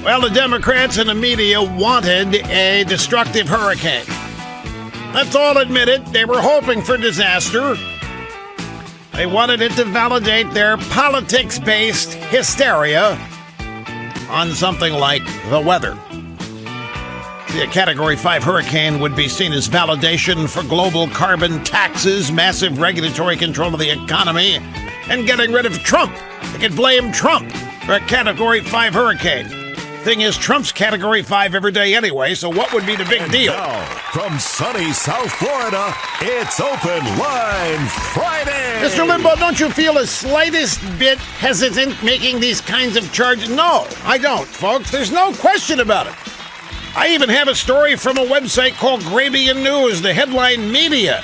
Well, the Democrats and the media wanted a destructive hurricane. Let's all admit it, they were hoping for disaster. They wanted it to validate their politics-based hysteria on something like the weather. See, a Category 5 hurricane would be seen as validation for global carbon taxes, massive regulatory control of the economy, and getting rid of Trump. They could blame Trump for a Category 5 hurricane. Thing is, Trump's Category 5 every day anyway, so what would be the big deal? Now, from sunny South Florida, it's Open Line Friday! Mr. Limbaugh, don't you feel the slightest bit hesitant making these kinds of charges? No, I don't, folks. There's no question about it. I even have a story from a website called Grabian News, the headline media.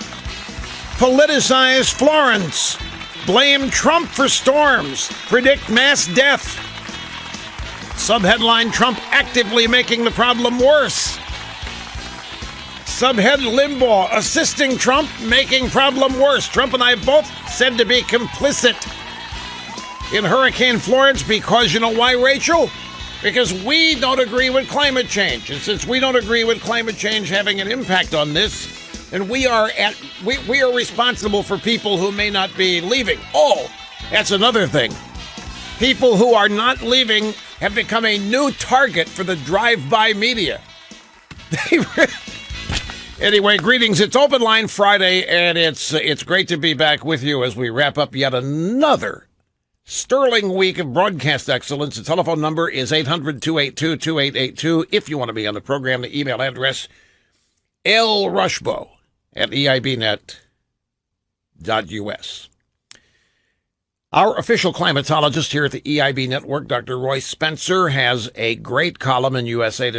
Politicize Florence. Blame Trump for storms. Predict mass death. Subheadline, Trump actively making the problem worse. Subhead, Limbaugh assisting Trump, making problem worse. Trump and I both said to be complicit in Hurricane Florence because, you know why, Rachel? Because we don't agree with climate change. And since we don't agree with climate change having an impact on this, then we are responsible for people who may not be leaving. Oh, that's another thing. People who are not leaving have become a new target for the drive-by media. Anyway, greetings. It's Open Line Friday, and it's great to be back with you as we wrap up yet another sterling week of broadcast excellence. The telephone number is 800-282-2882. If you want to be on the program, the email address, lrushbo@eibnet.us. Our official climatologist here at the EIB Network, Dr. Roy Spencer, has a great column in USA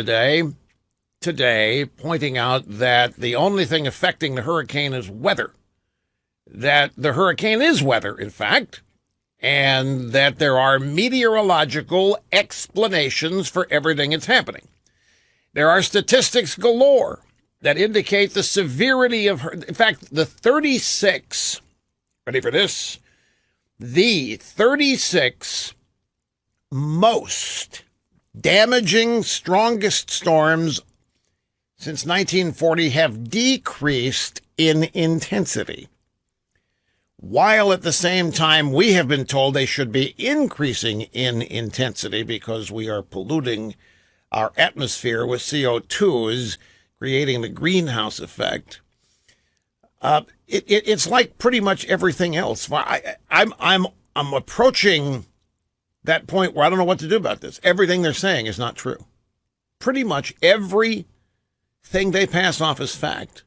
Today pointing out that the only thing affecting the hurricane is weather. That the hurricane is weather, in fact, and that there are meteorological explanations for everything that's happening. There are statistics galore that indicate the severity of, in fact, the 36, ready for this? The 36 most damaging, strongest storms since 1940 have decreased in intensity, while at the same time we have been told they should be increasing in intensity because we are polluting our atmosphere with CO2s, creating the greenhouse effect. It's like pretty much everything else. I'm approaching that point where I don't know what to do about this. Everything they're saying is not true. Pretty much everything they pass off as fact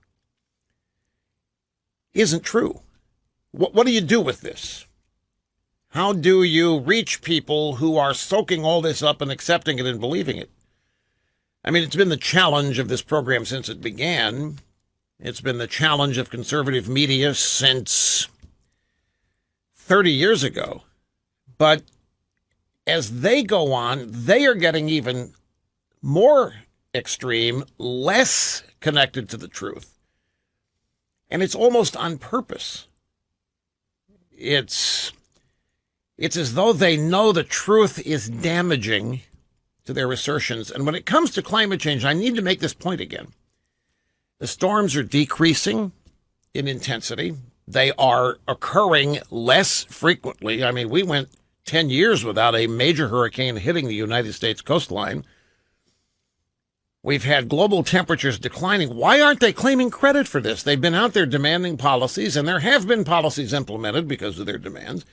isn't true. What do you do with this? How do you reach people who are soaking all this up and accepting it and believing it? I mean, it's been the challenge of this program since it began. It's been the challenge of conservative media since 30 years ago. But as they go on, they are getting even more extreme, less connected to the truth. And it's almost on purpose. It's as though they know the truth is damaging to their assertions. And when it comes to climate change, I need to make this point again. The storms are decreasing in intensity. They are occurring less frequently. I mean, we went 10 years without a major hurricane hitting the United States coastline. We've had global temperatures declining. Why aren't they claiming credit for this? They've been out there demanding policies, and there have been policies implemented because of their demands.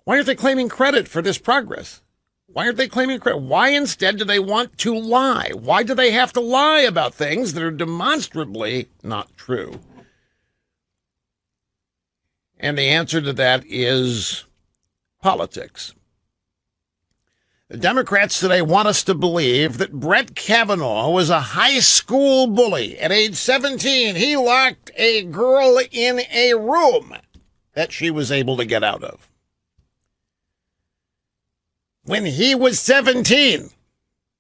Why aren't they claiming credit for this progress? Why aren't they claiming credit? Why instead do they want to lie? Why do they have to lie about things that are demonstrably not true? And the answer to that is politics. The Democrats today want us to believe that Brett Kavanaugh was a high school bully. At age 17, he locked a girl in a room that she was able to get out of. When he was 17,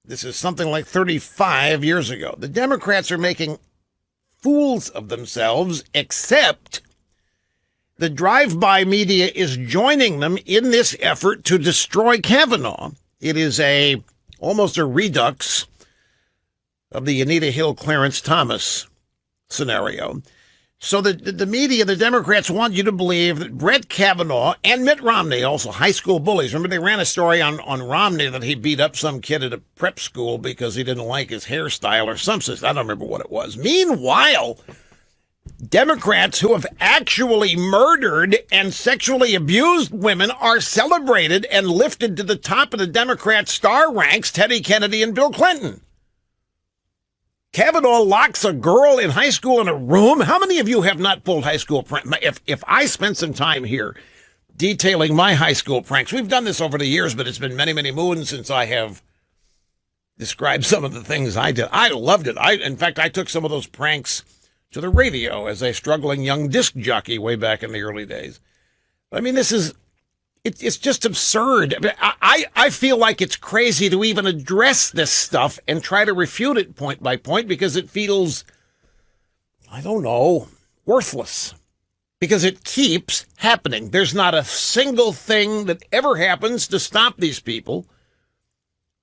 this is something like 35 years ago, the Democrats are making fools of themselves, except the drive-by media is joining them in this effort to destroy Kavanaugh. It is a almost a redux of the Anita Hill, Clarence Thomas scenario. So the media, the Democrats want you to believe that Brett Kavanaugh and Mitt Romney, also high school bullies. Remember, they ran a story on Romney that he beat up some kid at a prep school because he didn't like his hairstyle or something. I don't remember what it was. Meanwhile, Democrats who have actually murdered and sexually abused women are celebrated and lifted to the top of the Democrat star ranks, Teddy Kennedy and Bill Clinton. Kavanaugh locks a girl in high school in a room. How many of you have not pulled high school pranks? If I spent some time here detailing my high school pranks, we've done this over the years, but it's been many, many moons since I have described some of the things I did. I loved it. In fact, I took some of those pranks to the radio as a struggling young disc jockey way back in the early days. I mean, it's just absurd. I feel like it's crazy to even address this stuff and try to refute it point by point because it feels, I don't know, worthless. Because it keeps happening. There's not a single thing that ever happens to stop these people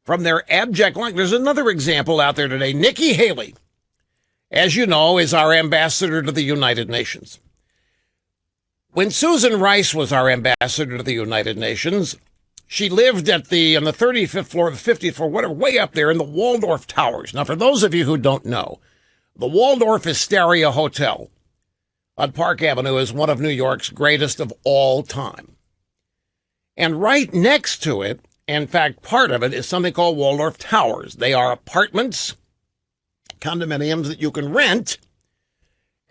from their abject life. There's another example out there today. Nikki Haley, as you know, is our ambassador to the United Nations. When Susan Rice was our ambassador to the United Nations, she lived on the 35th floor, the 50th floor, whatever, way up there in the Waldorf Towers. Now, for those of you who don't know, the Waldorf Astoria Hotel on Park Avenue is one of New York's greatest of all time. And right next to it, in fact, part of it is something called Waldorf Towers. They are apartments, condominiums that you can rent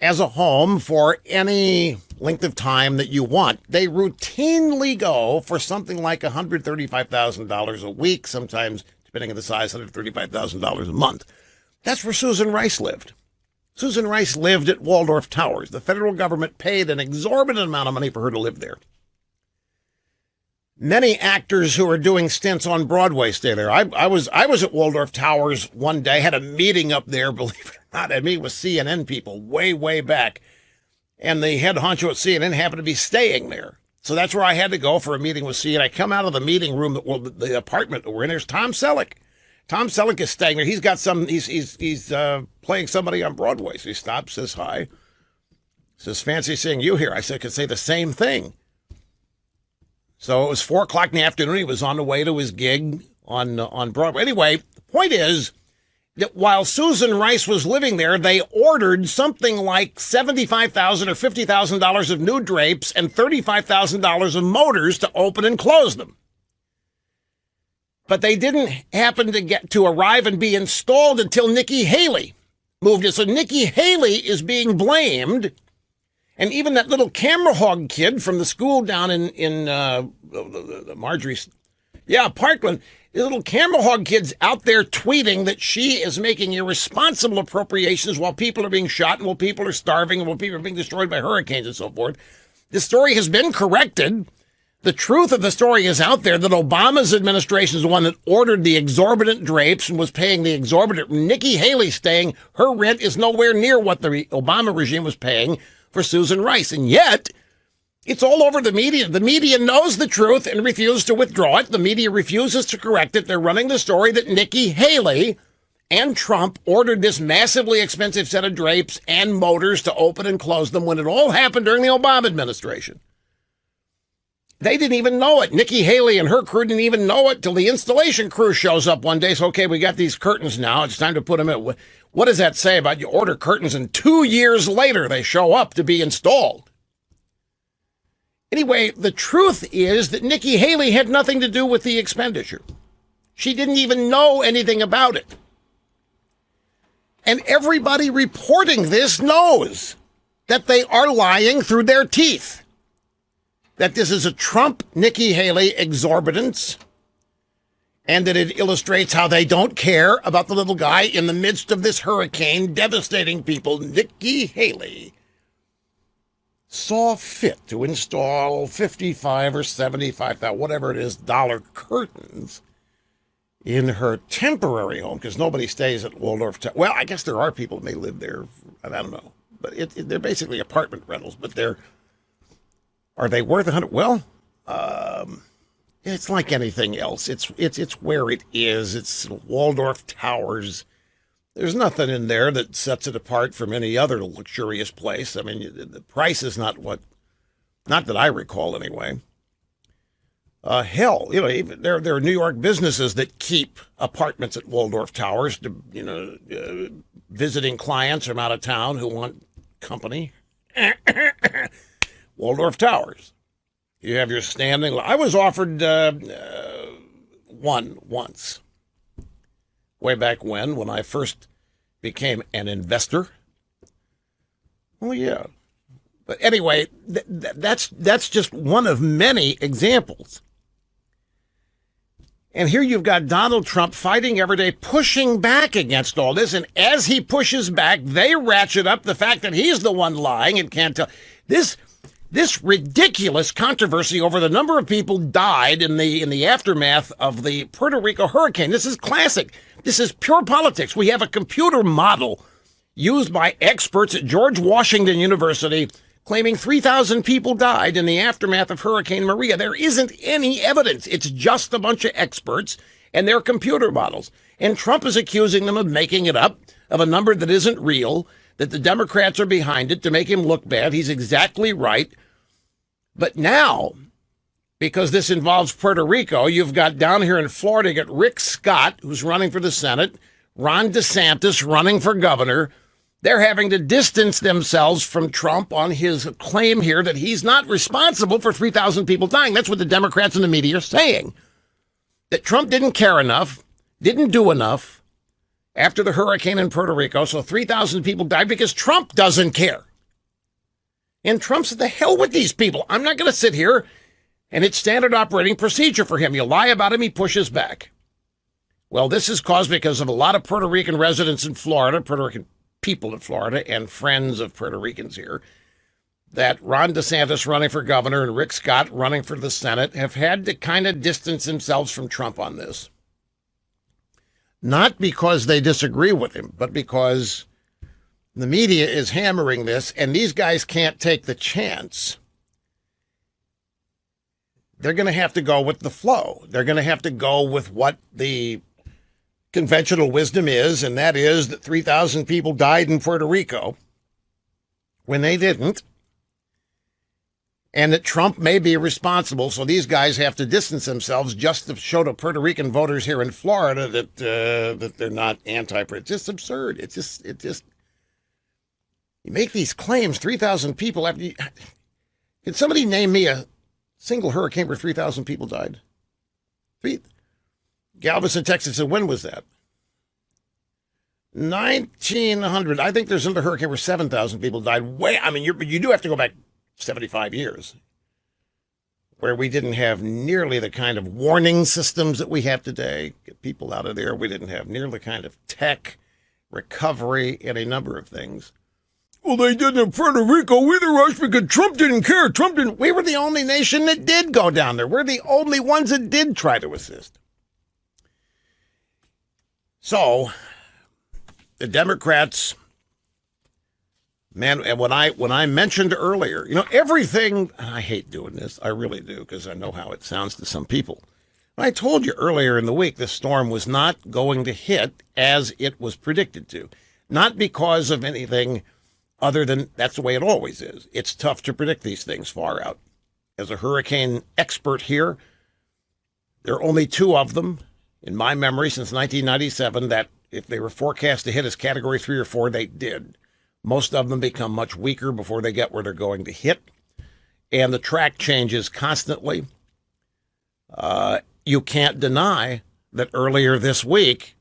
as a home for any length of time that you want. They routinely go for something like $135,000 a week, sometimes, depending on the size, $135,000 a month. That's where Susan Rice lived. Susan Rice lived at Waldorf Towers. The federal government paid an exorbitant amount of money for her to live there. Many actors who are doing stints on Broadway stay there. I was at Waldorf Towers one day, had a meeting up there, believe it or not, and meeting with CNN people way, way back. And the head honcho at CNN happened to be staying there. So that's where I had to go for a meeting with CNN. I come out of the meeting room, the apartment that we're in, there's Tom Selleck. Tom Selleck is staying there. He's got he's playing somebody on Broadway. So he stops, says hi. Says, fancy seeing you here. I said, I could say the same thing. So it was 4 o'clock in the afternoon. He was on the way to his gig on Broadway. Anyway, the point is that while Susan Rice was living there, they ordered something like $75,000 or $50,000 of new drapes and $35,000 of motors to open and close them. But they didn't happen to arrive and be installed until Nikki Haley moved it. So Nikki Haley is being blamed. And even that little camera hog kid from the school down in Marjorie's, Parkland, the little camera hog kid's out there tweeting that she is making irresponsible appropriations while people are being shot and while people are starving and while people are being destroyed by hurricanes and so forth. The story has been corrected. The truth of the story is out there that Obama's administration is the one that ordered the exorbitant drapes and was paying the exorbitant. Nikki Haley staying, her rent is nowhere near what the Obama regime was paying for Susan Rice. And yet, it's all over the media. The media knows the truth and refuses to withdraw it. The media refuses to correct it. They're running the story that Nikki Haley and Trump ordered this massively expensive set of drapes and motors to open and close them when it all happened during the Obama administration. They didn't even know it. Nikki Haley and her crew didn't even know it till the installation crew shows up one day. So, okay, we got these curtains now. It's time to put them in. What does that say about you order curtains and 2 years later they show up to be installed? Anyway, the truth is that Nikki Haley had nothing to do with the expenditure. She didn't even know anything about it. And everybody reporting this knows that they are lying through their teeth. That this is a Trump-Nikki Haley exorbitance, and that it illustrates how they don't care about the little guy in the midst of this hurricane devastating people. Nikki Haley saw fit to install 55 or 75,000, whatever it is, dollar curtains in her temporary home, because nobody stays at Waldorf. Well, I guess there are people who may live there. I don't know. But they're basically apartment rentals, but are they worth $100? Well, It's like anything else. It's where it is. It's Waldorf Towers. There's nothing in there that sets it apart from any other luxurious place. I mean, the price is not that I recall anyway. Hell, even there are New York businesses that keep apartments at Waldorf Towers to, visiting clients from out of town who want company. Waldorf Towers. You have your standing. I was offered one once, way back when I first became an investor. Oh yeah, but anyway, that's just one of many examples. And here you've got Donald Trump fighting every day, pushing back against all this. And as he pushes back, they ratchet up the fact that he's the one lying and can't tell. This ridiculous controversy over the number of people died in the aftermath of the Puerto Rico hurricane. This is classic. This is pure politics. We have a computer model used by experts at George Washington University claiming 3,000 people died in the aftermath of Hurricane Maria. There isn't any evidence. It's just a bunch of experts and their computer models. And Trump is accusing them of making it up, of a number that isn't real, that the Democrats are behind it to make him look bad. He's exactly right. But now, because this involves Puerto Rico, you've got down here in Florida, you got Rick Scott, who's running for the Senate, Ron DeSantis running for governor. They're having to distance themselves from Trump on his claim here that he's not responsible for 3,000 people dying. That's what the Democrats and the media are saying. That Trump didn't care enough, didn't do enough after the hurricane in Puerto Rico, so 3,000 people died because Trump doesn't care. And Trump said, the hell with these people. I'm not going to sit here, and it's standard operating procedure for him. You lie about him, he pushes back. Well, this is caused because of a lot of Puerto Rican residents in Florida, Puerto Rican people in Florida, and friends of Puerto Ricans here, that Ron DeSantis running for governor and Rick Scott running for the Senate have had to kind of distance themselves from Trump on this. Not because they disagree with him, but because the media is hammering this, and these guys can't take the chance. They're going to have to go with the flow. They're going to have to go with what the conventional wisdom is, and that is that 3,000 people died in Puerto Rico when they didn't, and that Trump may be responsible. So these guys have to distance themselves just to show to Puerto Rican voters here in Florida that they're not anti-Puerto. It's just absurd. It just you make these claims. 3,000 people after. Can somebody name me a single hurricane where 3,000 people died? Galveston, Texas. And when was that? 1900. I think there's another hurricane where 7,000 people died. You do have to go back 75 years, where we didn't have nearly the kind of warning systems that we have today. Get people out of there. We didn't have nearly the kind of tech, recovery, and a number of things. Well, they didn't in Puerto Rico either, Rush, because Trump didn't care. We were the only nation that did go down there. We're the only ones that did try to assist. So, the Democrats, man, and when I mentioned earlier, everything, and I hate doing this, I really do, because I know how it sounds to some people. I told you earlier in the week this storm was not going to hit as it was predicted to. Not because of anything other than that's the way it always is. It's tough to predict these things far out. As a hurricane expert here, there are only two of them in my memory since 1997 that if they were forecast to hit as Category 3 or 4, they did. Most of them become much weaker before they get where they're going to hit. And the track changes constantly. You can't deny that earlier this week,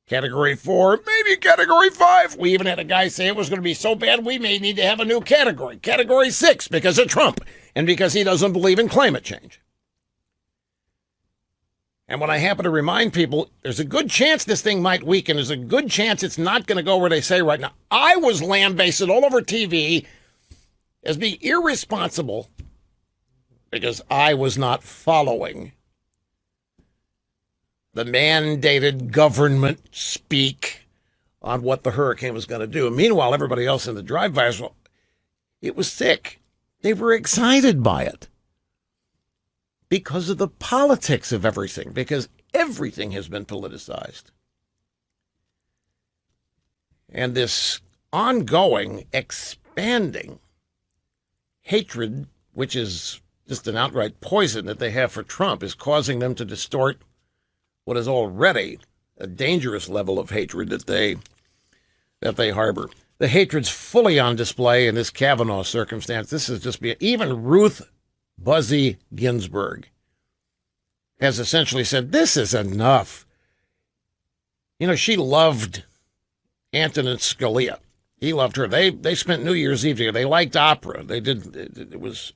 Category 4, maybe Category 5. We even had a guy say it was going to be so bad we may need to have a new category, Category 6, because of Trump and because he doesn't believe in climate change. And when I happen to remind people, there's a good chance this thing might weaken. There's a good chance it's not going to go where they say right now. I was lambasted all over TV as being irresponsible because I was not following the mandated government speak on what the hurricane was going to do. And meanwhile, everybody else in the drive-bys, it was sick. They were excited by it because of the politics of everything, because everything has been politicized. And this ongoing, expanding hatred, which is just an outright poison that they have for Trump, is causing them to distort what is already a dangerous level of hatred that they harbor. The hatred's fully on display in this Kavanaugh circumstance. This is just even Ruth Buzzy Ginsburg has essentially said, this is enough. You know, she loved Antonin Scalia. He loved her. They spent New Year's Eve together. They liked opera. It was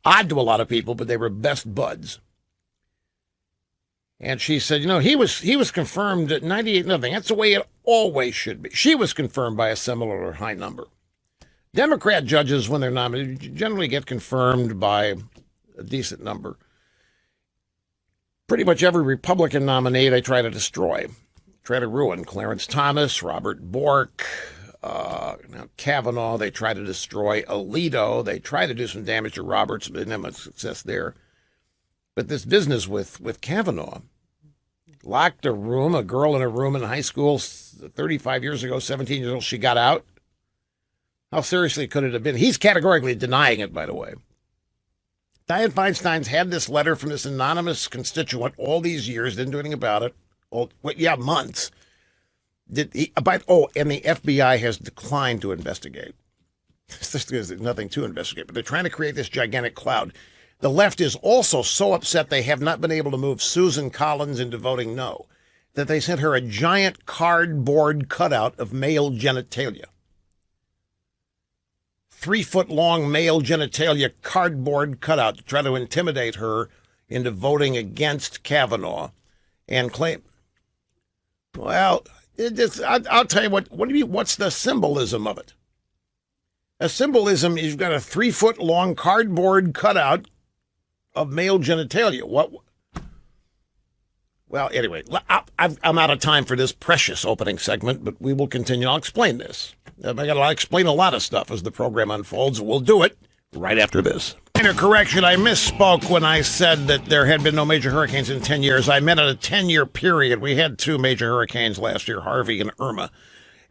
odd to a lot of people, but they were best buds. And she said, you know, he was confirmed at 98-0. That's the way it always should be. She was confirmed by a similar or high number. Democrat judges, when they're nominated, generally get confirmed by a decent number. Pretty much every Republican nominee they try to destroy, try to ruin. Clarence Thomas, Robert Bork, Kavanaugh, they try to destroy. Alito, they try to do some damage to Roberts, but didn't have much success there. But this business with Kavanaugh, locked a girl in a room in high school 35 years ago, 17 years old, she got out. How seriously could it have been? He's categorically denying it, by the way. Dianne Feinstein's had this letter from this anonymous constituent all these years, didn't do anything about it. Months. And the FBI has declined to investigate. There's nothing to investigate, but they're trying to create this gigantic cloud. The left is also so upset they have not been able to move Susan Collins into voting no, that they sent her a giant cardboard cutout of male genitalia. 3-foot-long male genitalia cardboard cutout to try to intimidate her into voting against Kavanaugh and claim. Well, I'll tell you what do you mean? What's the symbolism of it? A symbolism is you've got a 3-foot-long cardboard cutout of male genitalia. What? Well, anyway, I'm out of time for this precious opening segment, but we will continue. I'll explain this. I got to explain a lot of stuff as the program unfolds. We'll do it right after this. Minor correction, I misspoke when I said that there had been no major hurricanes in 10 years. I meant at a 10-year period. We had 2 major hurricanes last year, Harvey and Irma.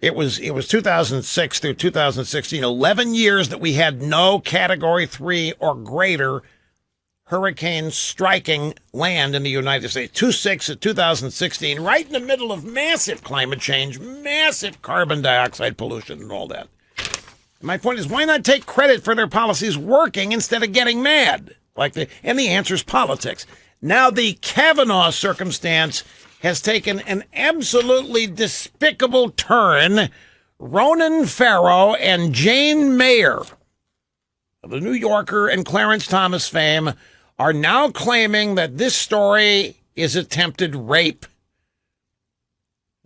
It was 2006 through 2016, 11 years that we had no Category 3 or greater hurricanes striking land in the United States. 2.6 in 2016, right in the middle of massive climate change, massive carbon dioxide pollution and all that. My point is, why not take credit for their policies working instead of getting mad? And the answer is politics. Now the Kavanaugh circumstance has taken an absolutely despicable turn. Ronan Farrow and Jane Mayer of the New Yorker and Clarence Thomas fame are now claiming that this story is attempted rape.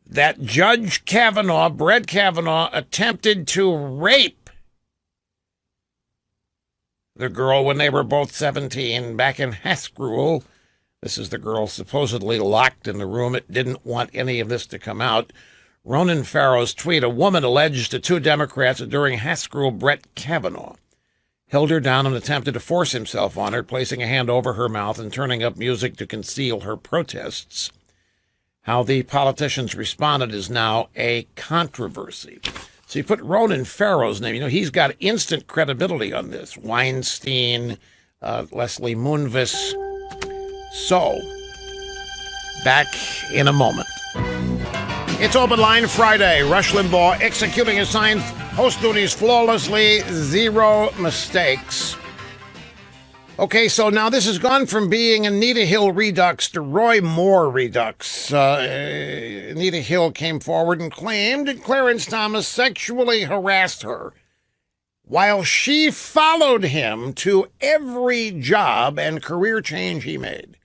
That Judge Kavanaugh, Brett Kavanaugh, attempted to rape the girl when they were both 17 back in Haskell. This is the girl supposedly locked in the room. It didn't want any of this to come out. Ronan Farrow's tweet, a woman alleged to 2 Democrats that during Haskell, Brett Kavanaugh held her down and attempted to force himself on her, placing a hand over her mouth and turning up music to conceal her protests. How the politicians responded is now a controversy. So you put Ronan Farrow's name. You know, he's got instant credibility on this. Weinstein, Leslie Moonves. So, back in a moment. It's Open Line Friday. Rush Limbaugh executing assigned host duties flawlessly, 0 mistakes. Okay, so now this has gone from being Anita Hill Redux to Roy Moore Redux. Anita Hill came forward and claimed that Clarence Thomas sexually harassed her while she followed him to every job and career change he made.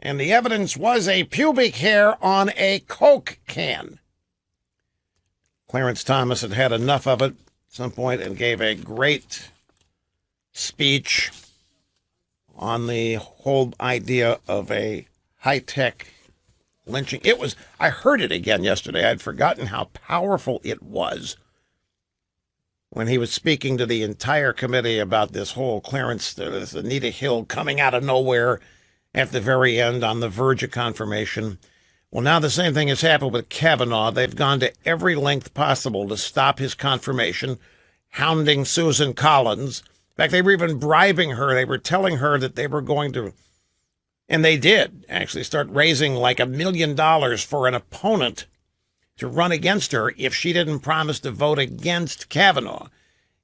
And the evidence was a pubic hair on a Coke can. Clarence Thomas had had enough of it at some point and gave a great speech on the whole idea of a high-tech lynching. I heard it again yesterday. I'd forgotten how powerful it was. when he was speaking to the entire committee about this whole clearance, this Anita Hill coming out of nowhere at the very end on the verge of confirmation. Well, now the same thing has happened with Kavanaugh. They've gone to every length possible to stop his confirmation, hounding Susan Collins. In fact, they were even bribing her. They were telling her that they were going to, and they did actually start raising like $1 million for an opponent to run against her if she didn't promise to vote against Kavanaugh.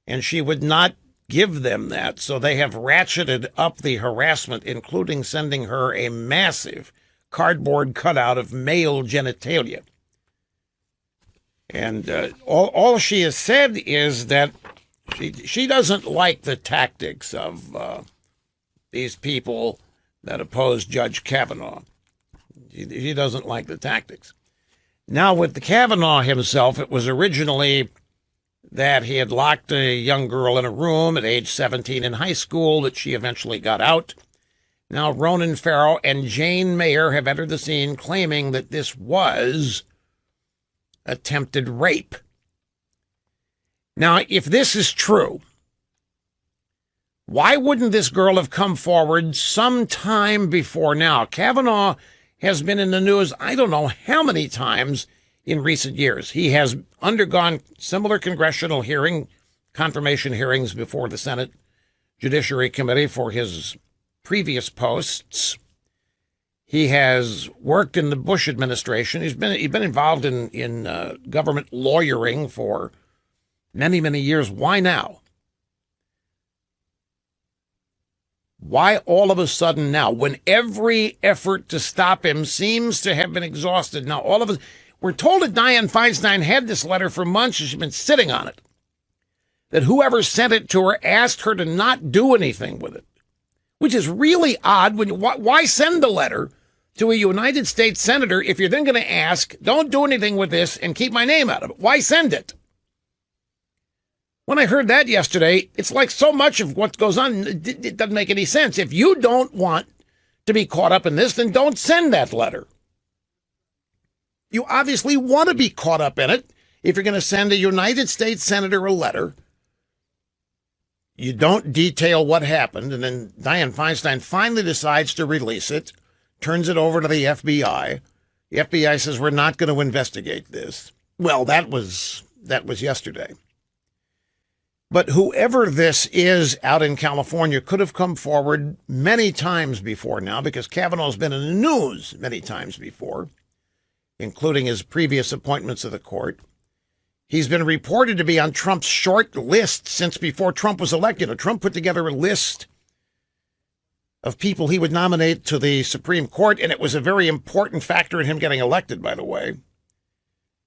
And she would not give them that. So they have ratcheted up the harassment, including sending her a massive cardboard cutout of male genitalia. And all she has said is that she doesn't like the tactics of these people that oppose Judge Kavanaugh. She doesn't like the tactics. Now, with the Kavanaugh himself, it was originally that he had locked a young girl in a room at age 17 in high school, that she eventually got out. Now, Ronan Farrow and Jane Mayer have entered the scene claiming that this was attempted rape. Now, if this is true, why wouldn't this girl have come forward some time before now? Kavanaugh has been in the news I don't know how many times in recent years. He has undergone similar congressional confirmation hearings before the Senate Judiciary Committee for his previous posts. He has worked in the Bush administration. He's been involved in government lawyering for many, many years. Why now? Why all of a sudden now, when every effort to stop him seems to have been exhausted? Now, all of us, we're told that Dianne Feinstein had this letter for months and she's been sitting on it. That whoever sent it to her asked her to not do anything with it, which is really odd. Why send the letter to a United States senator if you're then going to ask, don't do anything with this and keep my name out of it? Why send it? When I heard that yesterday, it's like so much of what goes on, it doesn't make any sense. If you don't want to be caught up in this, then don't send that letter. You obviously want to be caught up in it. If you're going to send a United States senator a letter, you don't detail what happened, and then Dianne Feinstein finally decides to release it, turns it over to the FBI. The FBI says, we're not going to investigate this. Well, that was yesterday. But whoever this is out in California could have come forward many times before now, because Kavanaugh's been in the news many times before, including his previous appointments of the court. He's been reported to be on Trump's short list since before Trump was elected. Trump put together a list of people he would nominate to the Supreme Court, and it was a very important factor in him getting elected, by the way.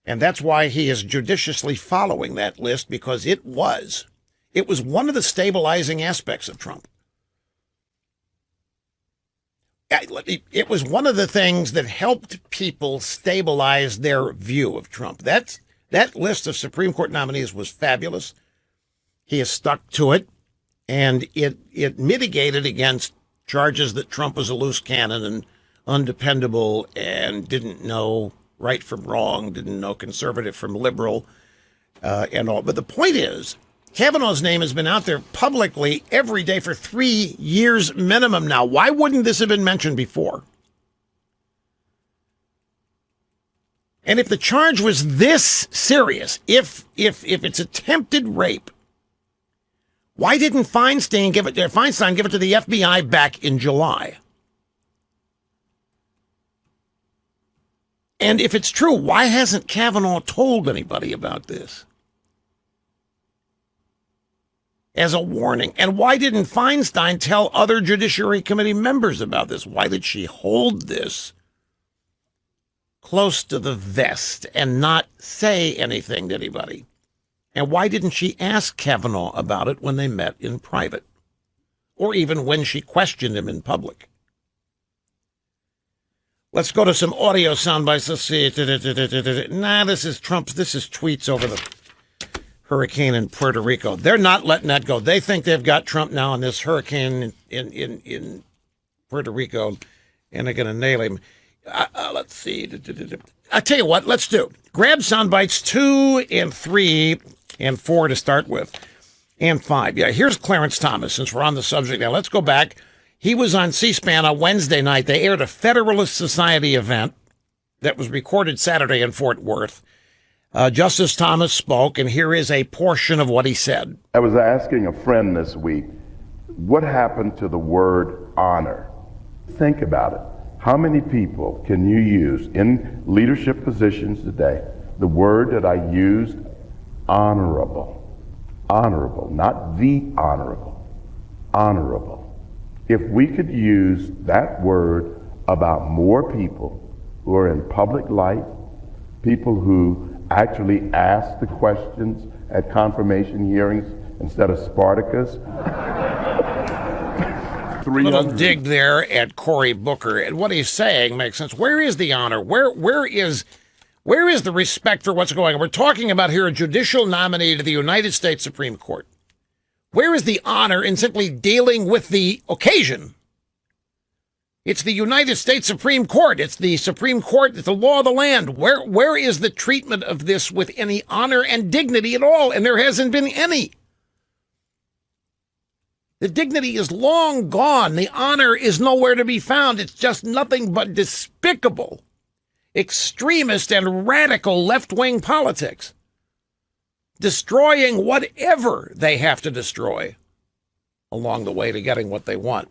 And that's why he is judiciously following that list, because it was one of the stabilizing aspects of Trump. It was one of the things that helped people stabilize their view of Trump. That list of Supreme Court nominees was fabulous. He has stuck to it, and it mitigated against charges that Trump was a loose cannon and undependable and didn't know right from wrong, didn't know conservative from liberal, and all. But the point is, Kavanaugh's name has been out there publicly every day for 3 years minimum now. Why wouldn't this have been mentioned before? And if the charge was this serious, if it's attempted rape, why didn't Feinstein give it to the FBI back in July? And if it's true, why hasn't Kavanaugh told anybody about this as a warning? And why didn't Feinstein tell other Judiciary Committee members about this? Why did she hold this close to the vest and not say anything to anybody? And why didn't she ask Kavanaugh about it when they met in private, or even when she questioned him in public? Let's go to some audio sound bites. Let's see. This is Trump's. This is tweets over the hurricane in Puerto Rico. They're not letting that go. They think they've got Trump now in this hurricane in Puerto Rico, and they're going to nail him. Let's see. I tell you what, let's do. Grab sound bites 2 and 3. and 4 to start with, and 5. Yeah, here's Clarence Thomas, since we're on the subject now. Let's go back. He was on C-SPAN on Wednesday night. They aired a Federalist Society event that was recorded Saturday in Fort Worth. Justice Thomas spoke, and here is a portion of what he said. I was asking a friend this week, what happened to the word honor? Think about it. How many people can you use in leadership positions today? The word that I used, honorable. Honorable, not the honorable. Honorable. If we could use that word about more people who are in public life, people who actually ask the questions at confirmation hearings instead of Spartacus. A little dig there at Cory Booker, and what he's saying makes sense. Where is the honor? Where is the respect for what's going on? We're talking about here a judicial nominee to the United States Supreme Court. Where is the honor in simply dealing with the occasion? It's the United States Supreme Court. It's the Supreme Court. It's the law of the land. Where is the treatment of this with any honor and dignity at all? And there hasn't been any. The dignity is long gone. The honor is nowhere to be found. It's just nothing but despicable, extremist and radical left-wing politics, destroying whatever they have to destroy along the way to getting what they want.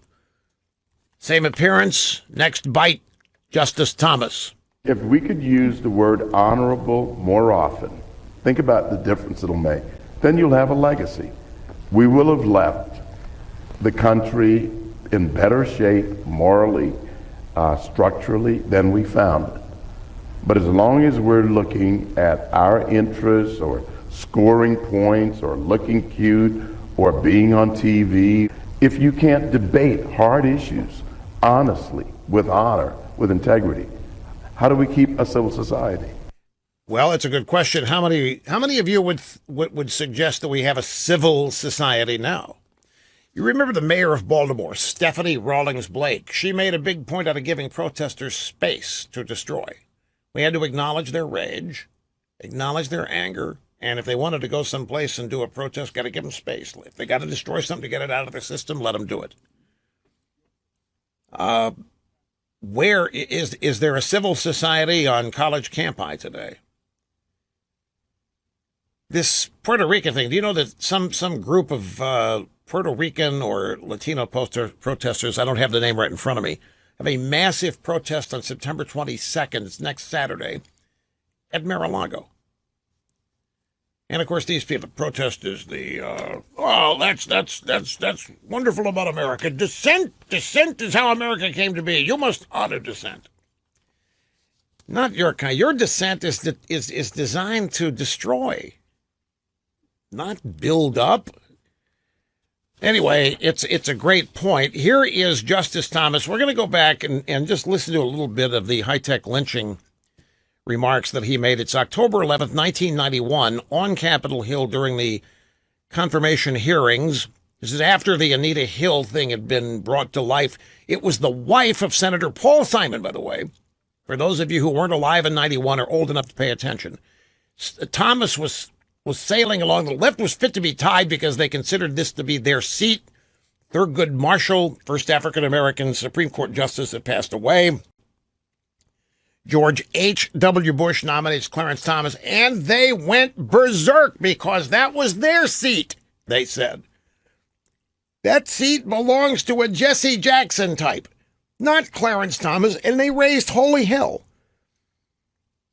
Same appearance, next bite, Justice Thomas. If we could use the word honorable more often, think about the difference it'll make. Then you'll have a legacy. We will have left the country in better shape morally, structurally than we found it. But as long as we're looking at our interests or scoring points or looking cute or being on TV, if you can't debate hard issues honestly, with honor, with integrity, how do we keep a civil society? Well, it's a good question. How many of you would suggest that we have a civil society now? You remember the mayor of Baltimore, Stephanie Rawlings Blake. She made a big point out of giving protesters space to destroy. We had to acknowledge their rage, acknowledge their anger, and if they wanted to go someplace and do a protest, got to give them space. If they got to destroy something to get it out of their system, let them do it. Where is there a civil society on college campi today? This Puerto Rican thing, do you know that some group of Puerto Rican or Latino protesters, I don't have the name right in front of me, have a massive protest on September 22nd, it's next Saturday, at Mar-a-Lago. And of course, these people protest is that's wonderful about America. Dissent is how America came to be. You must honor dissent. Not your kind. Your dissent is designed to destroy, not build up. Anyway, it's a great point. Here is Justice Thomas. We're going to go back and just listen to a little bit of the high-tech lynching remarks that he made. It's October 11th, 1991, on Capitol Hill during the confirmation hearings. This is after the Anita Hill thing had been brought to life. It was the wife of Senator Paul Simon, by the way. For those of you who weren't alive in 91 or old enough to pay attention, Thomas was sailing along. The left was fit to be tied because they considered this to be their seat. Thurgood Marshall, first African-American Supreme Court justice that passed away. George H.W. Bush nominates Clarence Thomas, and they went berserk because that was their seat, they said. That seat belongs to a Jesse Jackson type, not Clarence Thomas, and they raised holy hell.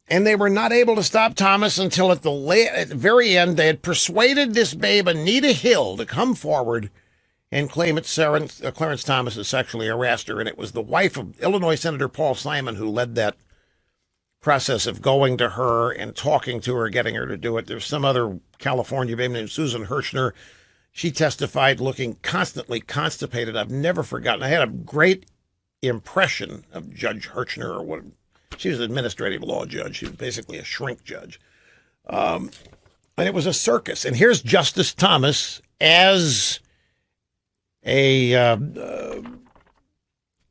And they were not able to stop Thomas until at the very end, they had persuaded this babe, Anita Hill, to come forward and claim that Clarence Thomas had sexually harassed her. And it was the wife of Illinois Senator Paul Simon who led that process of going to her and talking to her, getting her to do it. There's some other California babe named Susan Hirschner. She testified looking constantly constipated. I've never forgotten. I had a great impression of Judge Hirschner, or what. She was an administrative law judge. She was basically a shrink judge. And it was a circus. And here's Justice Thomas as a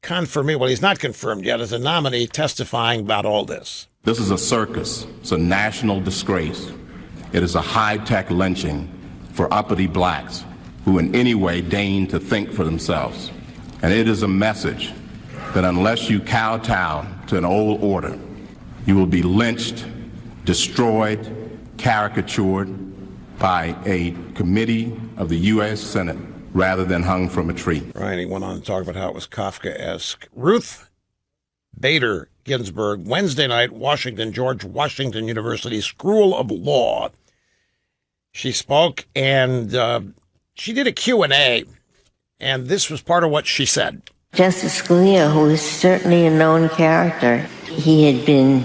confirmee. Well, he's not confirmed yet, as a nominee testifying about all this. This is a circus. It's a national disgrace. It is a high-tech lynching for uppity blacks who in any way deign to think for themselves. And it is a message that unless you kowtow to an old order, you will be lynched, destroyed, caricatured by a committee of the U.S. Senate rather than hung from a tree. Right, he went on to talk about how it was Kafkaesque. Ruth Bader Ginsburg, Wednesday night, Washington, George Washington University School of Law. She spoke and she did a Q&A, and this was part of what she said. Justice Scalia, who is certainly a known character, he had been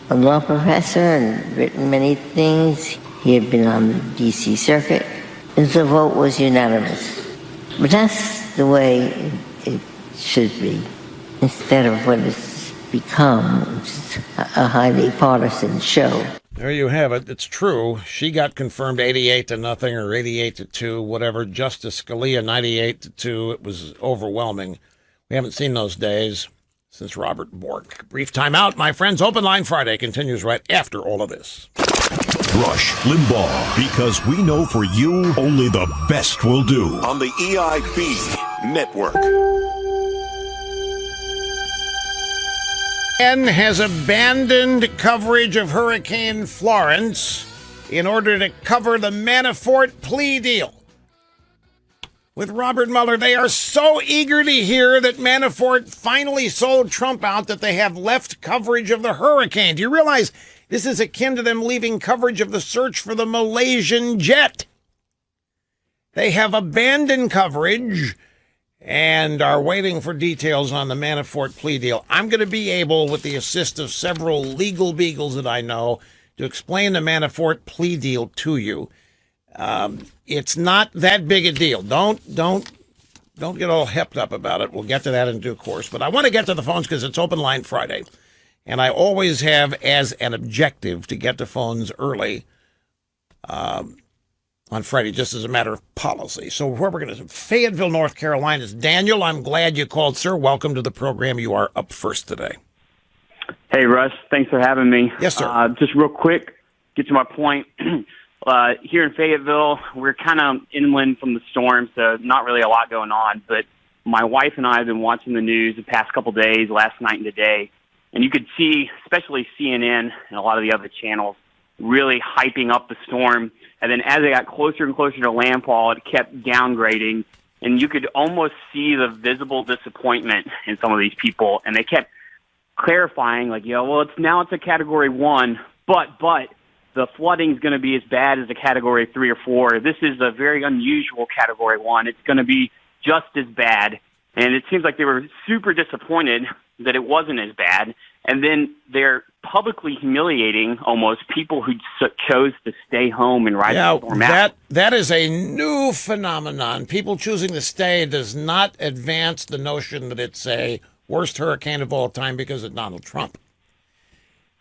a law professor and written many things. He had been on the D.C. Circuit, and the vote was unanimous. But that's the way it should be, instead of what it's become, which is a highly partisan show. There you have it. It's true. She got confirmed 88-0 or 88-2, whatever. Justice Scalia 98-2. It was overwhelming. We haven't seen those days since Robert Bork. Brief time out, my friends. Open Line Friday continues right after all of this. Rush Limbaugh, because we know for you, only the best will do. On the EIB Network. Has abandoned coverage of Hurricane Florence in order to cover the Manafort plea deal. With Robert Mueller, they are so eager to hear that Manafort finally sold Trump out that they have left coverage of the hurricane. Do you realize this is akin to them leaving coverage of the search for the Malaysian jet? They have abandoned coverage and are waiting for details on the Manafort plea deal. I'm going to be able, with the assist of several legal beagles that I know, to explain the Manafort plea deal to you. It's not that big a deal. Don't get all hepped up about it. We'll get to that in due course. But I want to get to the phones because it's Open Line Friday. And I always have as an objective to get to phones early on Friday, just as a matter of policy. So where we're going to Fayetteville, North Carolina, is Daniel. I'm glad you called, sir. Welcome to the program. You are up first today. Hey, Russ. Thanks for having me. Yes, sir. Just real quick, get to my point. Here in Fayetteville, we're kind of inland from the storm, so not really a lot going on. But my wife and I have been watching the news the past couple days, last night and today, and you could see, especially CNN and a lot of the other channels, really hyping up the storm. And then as it got closer and closer to landfall, it kept downgrading. And you could almost see the visible disappointment in some of these people. And they kept clarifying, like, well, it's a Category 1, but the flooding's going to be as bad as a Category 3 or 4. This is a very unusual Category 1. It's going to be just as bad. And it seems like they were super disappointed that it wasn't as bad. And then they're publicly humiliating almost people who chose to stay home and ride the storm out. That is a new phenomenon. People choosing to stay does not advance the notion that it's a worst hurricane of all time because of Donald Trump.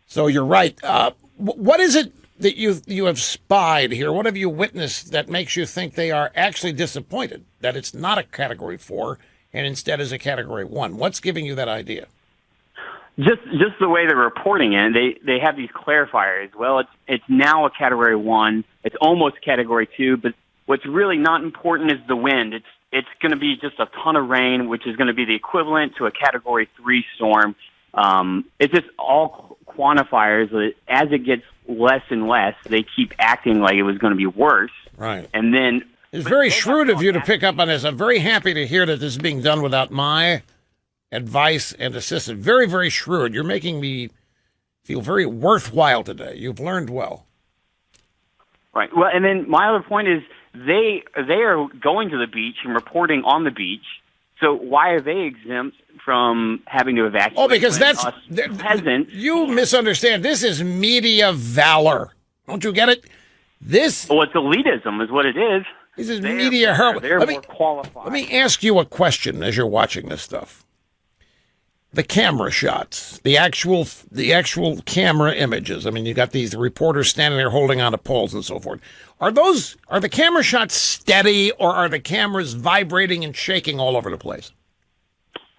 So you're right. What is it that you have spied here? What have you witnessed that makes you think they are actually disappointed that it's not a Category 4 and instead is a Category 1? What's giving you that idea? Just the way they're reporting it, they have these clarifiers. Well, it's now a Category 1. It's almost Category 2, but what's really not important is the wind. It's going to be just a ton of rain, which is going to be the equivalent to a Category 3 storm. It's just all quantifiers that as it gets less and less, they keep acting like it was going to be worse. Right. And then it's very shrewd of you to pick up on this. I'm very happy to hear that this is being done without my advice and assistance. Very, very shrewd. You're making me feel very worthwhile today. You've learned well. Right. Well, and then my other point is they are going to the beach and reporting on the beach. So why are they exempt from having to evacuate? Oh, because that's peasants. You misunderstand. This is media valor. Don't you get it? Well, it's elitism, is what it is. This is media heroism. They're more qualified. Let me ask you a question as you're watching this stuff. The camera shots, the actual camera images. I mean, you got these reporters standing there holding onto poles and so forth. Are the camera shots steady, or are the cameras vibrating and shaking all over the place?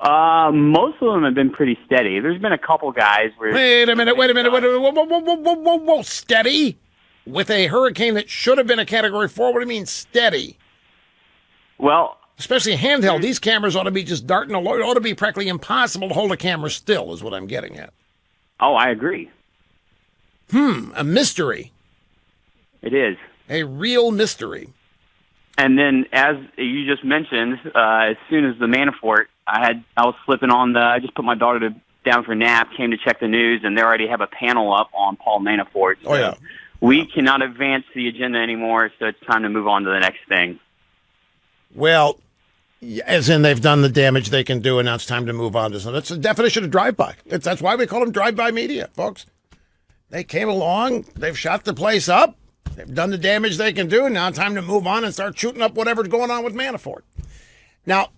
Most of them have been pretty steady. There's been a couple guys where... Wait a minute. Whoa. Steady? with a hurricane that should have been a Category 4? What do you mean steady? Well, Especially handheld. These cameras ought to be just darting along. It ought to be practically impossible to hold a camera still, is what I'm getting at. oh, I agree. A mystery. It is. A real mystery. And then, as you just mentioned, as soon as the Manafort, I was flipping on I just put my daughter down for a nap, came to check the news, and they already have a panel up on Paul Manafort. So Oh, yeah. we cannot advance the agenda anymore, so it's time to move on to the next thing. Well, as in they've done the damage they can do, and now it's time to move on to something. That's the definition of drive-by. That's why we call them drive-by media, folks. They came along, they've shot the place up, they've done the damage they can do, and now it's time to move on and start shooting up whatever's going on with Manafort. Now,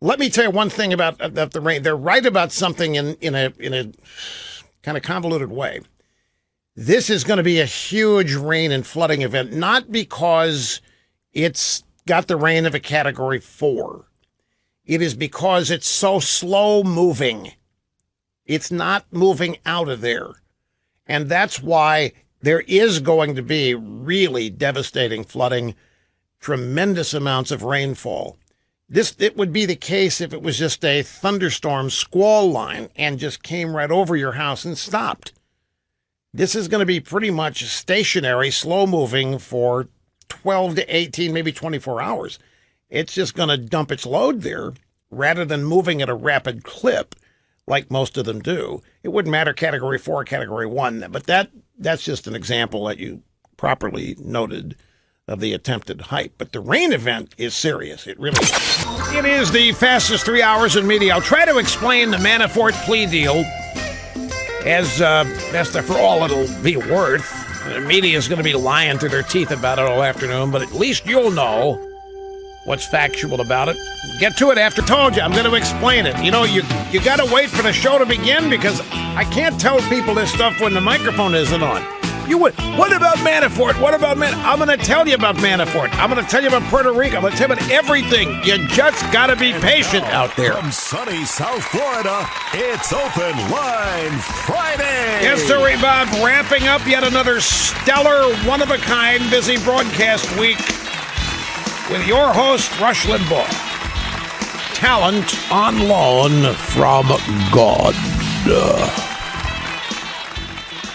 let me tell you one thing about the rain. They're right about something in a kind of convoluted way. This is going to be a huge rain and flooding event, not because it's got the rain of a Category 4. It is because it's so slow moving. It's not moving out of there. And that's why there is going to be really devastating flooding, tremendous amounts of rainfall. It would be the case if it was just a thunderstorm squall line and just came right over your house and stopped. This is going to be pretty much stationary, slow moving for 12 to 18, maybe 24 hours. It's just going to dump its load there rather than moving at a rapid clip like most of them do. It wouldn't matter Category 4 or Category 1, but that's just an example that you properly noted of the attempted hype. But the rain event is serious. It really is. It is the fastest 3 hours in media. I'll try to explain the Manafort plea deal as best for all it'll be worth. The media is going to be lying through their teeth about it all afternoon, but at least you'll know what's factual about it. Get to it after. Told you, I'm going to explain it. You know, you got to wait for the show to begin because I can't tell people this stuff when the microphone isn't on. You would. What about Manafort? What about I'm going to tell you about Manafort. I'm going to tell you about Puerto Rico. I'm going to tell you about everything. You just got to be patient out there. From sunny South Florida, it's Open Line Friday. Yes, sir, Bob. Wrapping up yet another stellar, one-of-a-kind, busy broadcast week with your host, Rush Limbaugh. Talent on loan from God.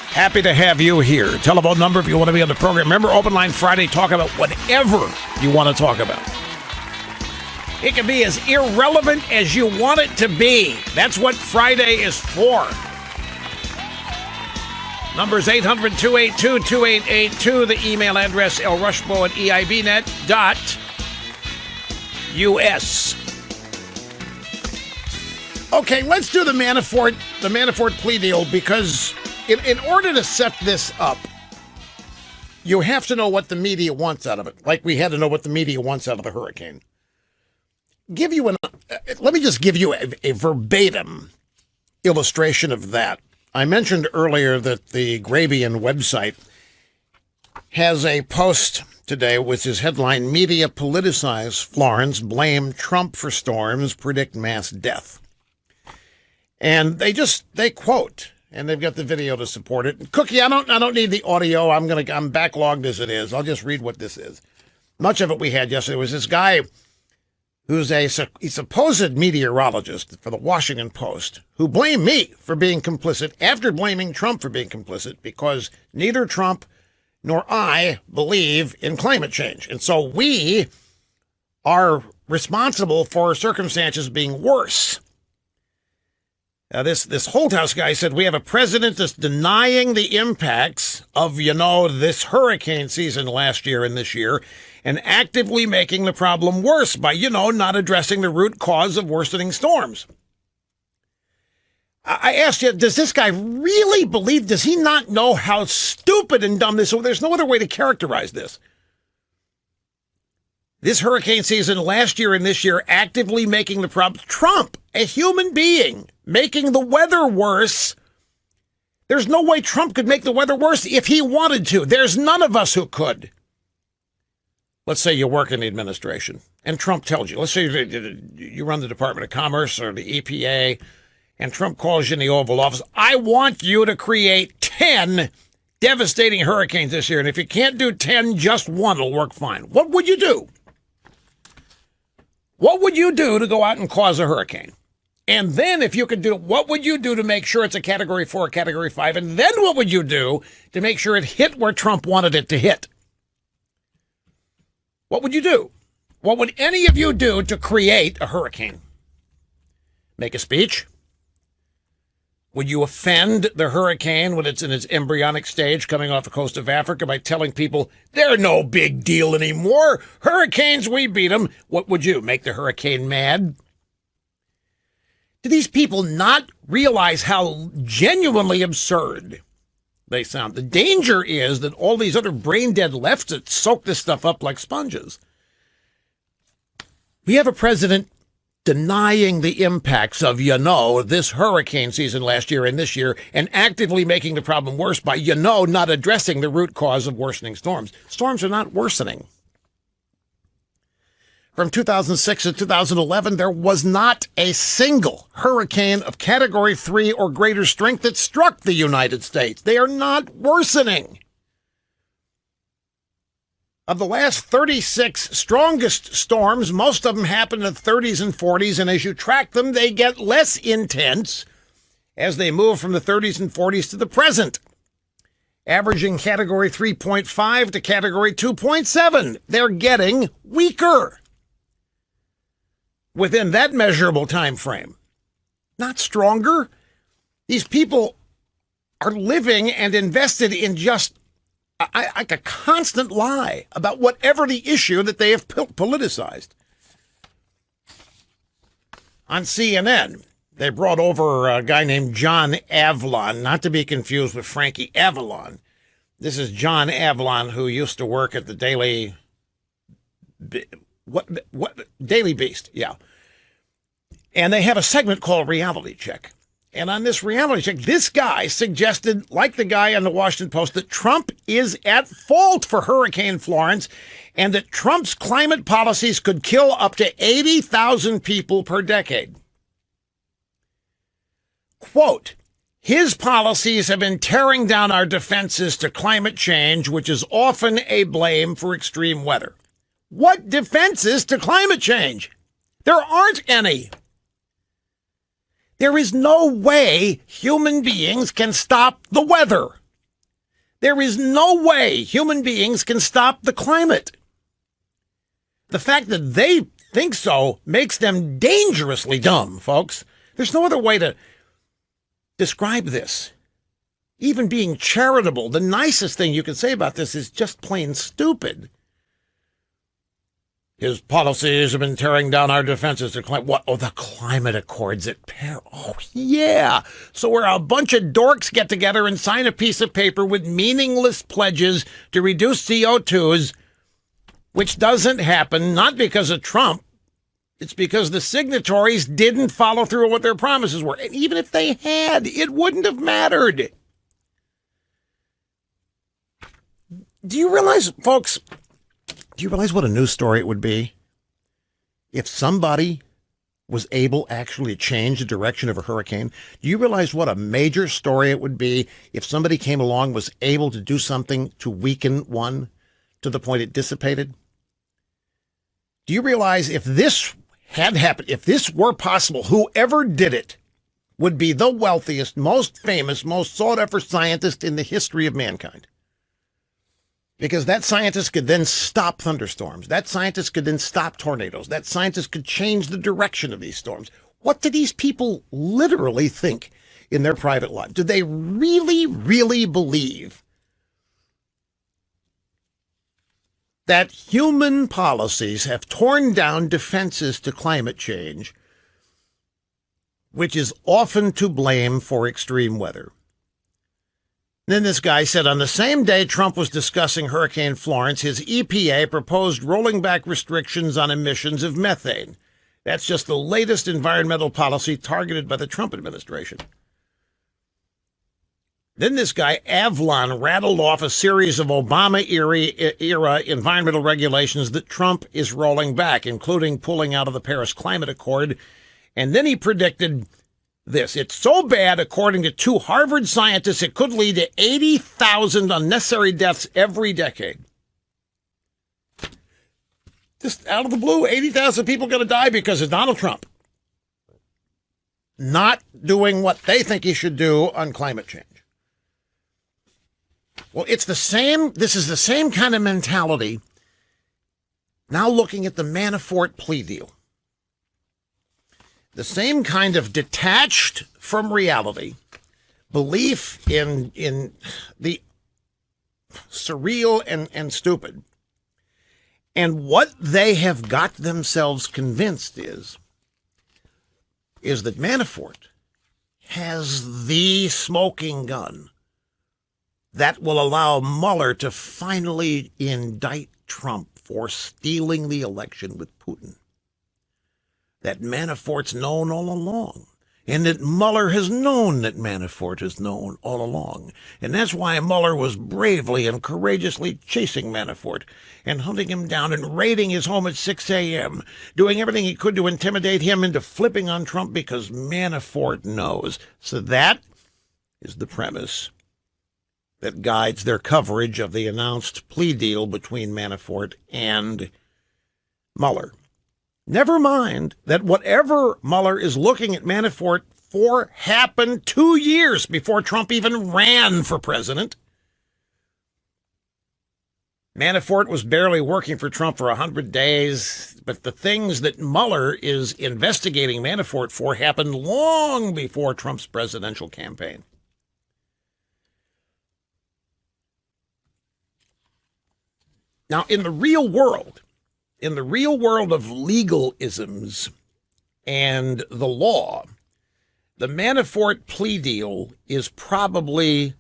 Happy to have you here. Telephone number if you want to be on the program. Remember, Open Line Friday, talk about whatever you want to talk about. It can be as irrelevant as you want it to be. That's what Friday is for. Number is 800-282-2882. The email address, lrushbo@eibnet.us. Okay, let's do the Manafort plea deal because in order to set this up, you have to know what the media wants out of it, like we had to know what the media wants out of the hurricane. Let me just give you a verbatim illustration of that. I mentioned earlier that the Grabian website has a post today with his headline, Media Politicize Florence, Blame Trump for Storms, Predict Mass Death. And they quote, and they've got the video to support it. Cookie, I don't need the audio. I'm backlogged as it is. I'll just read what this is. Much of it we had yesterday was this guy who's a supposed meteorologist for the Washington Post, who blamed me for being complicit after blaming Trump for being complicit because neither Trump nor I believe in climate change. And so we are responsible for circumstances being worse. This Holthouse guy said, we have a president that's denying the impacts of, this hurricane season last year and this year and actively making the problem worse by, not addressing the root cause of worsening storms. I asked you, does this guy really believe, does he not know how stupid and dumb this is? There's no other way to characterize this. This hurricane season last year and this year actively making the problem. Trump, a human being, making the weather worse. There's no way Trump could make the weather worse if he wanted to. There's none of us who could. Let's say you work in the administration and Trump tells you, let's say you run the Department of Commerce or the EPA, and Trump calls you in the Oval Office, I want you to create 10 devastating hurricanes this year, and if you can't do 10, just one will work fine. What would you do? What would you do to go out and cause a hurricane? And then if you could do it, what would you do to make sure it's a Category 4 or Category 5? And then what would you do to make sure it hit where Trump wanted it to hit? What would you do? What would any of you do to create a hurricane? Make a speech? Would you offend the hurricane when it's in its embryonic stage coming off the coast of Africa by telling people they're no big deal anymore? Hurricanes, we beat them. What would you? Make the hurricane mad? Do these people not realize how genuinely absurd they sound? The danger is that all these other brain-dead lefts that soak this stuff up like sponges. We have a president denying the impacts of, this hurricane season last year and this year, and actively making the problem worse by, not addressing the root cause of worsening storms. Storms are not worsening. From 2006 to 2011, there was not a single hurricane of Category 3 or greater strength that struck the United States. They are not worsening. Of the last 36 strongest storms, most of them happen in the 30s and 40s, and as you track them, they get less intense as they move from the 30s and 40s to the present, averaging Category 3.5 to Category 2.7. They're getting weaker within that measurable time frame, not stronger. These people are living and invested in just like a constant lie about whatever the issue that they have politicized. On CNN, they brought over a guy named John Avlon, not to be confused with Frankie Avalon. This is John Avlon, who used to work at the Daily Beast, yeah. And they have a segment called Reality Check. And on this reality check, this guy suggested, like the guy on the Washington Post, that Trump is at fault for Hurricane Florence and that Trump's climate policies could kill up to 80,000 people per decade. Quote, his policies have been tearing down our defenses to climate change, which is often a blame for extreme weather. What defenses to climate change? There aren't any. There is no way human beings can stop the weather. There is no way human beings can stop the climate. The fact that they think so makes them dangerously dumb, folks. There's no other way to describe this. Even being charitable, the nicest thing you can say about this is just plain stupid. His policies have been tearing down our defenses to climate. What? Oh, the climate accords at Paris. Oh, yeah. So where a bunch of dorks get together and sign a piece of paper with meaningless pledges to reduce CO2s, which doesn't happen, not because of Trump. It's because the signatories didn't follow through on what their promises were. And even if they had, it wouldn't have mattered. Do you realize, folks, do you realize what a news story it would be if somebody was able actually to change the direction of a hurricane? Do you realize what a major story it would be if somebody came along, was able to do something to weaken one to the point it dissipated? Do you realize if this had happened, if this were possible, whoever did it would be the wealthiest, most famous, most sought-after scientist in the history of mankind? Because that scientist could then stop thunderstorms. That scientist could then stop tornadoes. That scientist could change the direction of these storms. What do these people literally think in their private life? Do they really, really believe that human policies have torn down defenses to climate change, which is often to blame for extreme weather? Then this guy said on the same day Trump was discussing Hurricane Florence, his EPA proposed rolling back restrictions on emissions of methane. That's just the latest environmental policy targeted by the Trump administration. Then this guy, Avlon, rattled off a series of Obama-era environmental regulations that Trump is rolling back, including pulling out of the Paris Climate Accord. And then he predicted this. It's so bad, according to 2 Harvard scientists, it could lead to 80,000 unnecessary deaths every decade. Just out of the blue, 80,000 people going to die because of Donald Trump not doing what they think he should do on climate change. Well, it's the same. This is the same kind of mentality now looking at the Manafort plea deal. The same kind of detached from reality belief in the surreal and stupid. And what they have got themselves convinced is that Manafort has the smoking gun that will allow Mueller to finally indict Trump for stealing the election with Putin. That Manafort's known all along, and that Mueller has known that Manafort has known all along. And that's why Mueller was bravely and courageously chasing Manafort and hunting him down and raiding his home at 6 a.m., doing everything he could to intimidate him into flipping on Trump because Manafort knows. So that is the premise that guides their coverage of the announced plea deal between Manafort and Mueller. Never mind that whatever Mueller is looking at Manafort for happened 2 years before Trump even ran for president. Manafort was barely working for Trump for 100 days, but the things that Mueller is investigating Manafort for happened long before Trump's presidential campaign. Now, in the real world of legalisms and the law, the Manafort plea deal is probably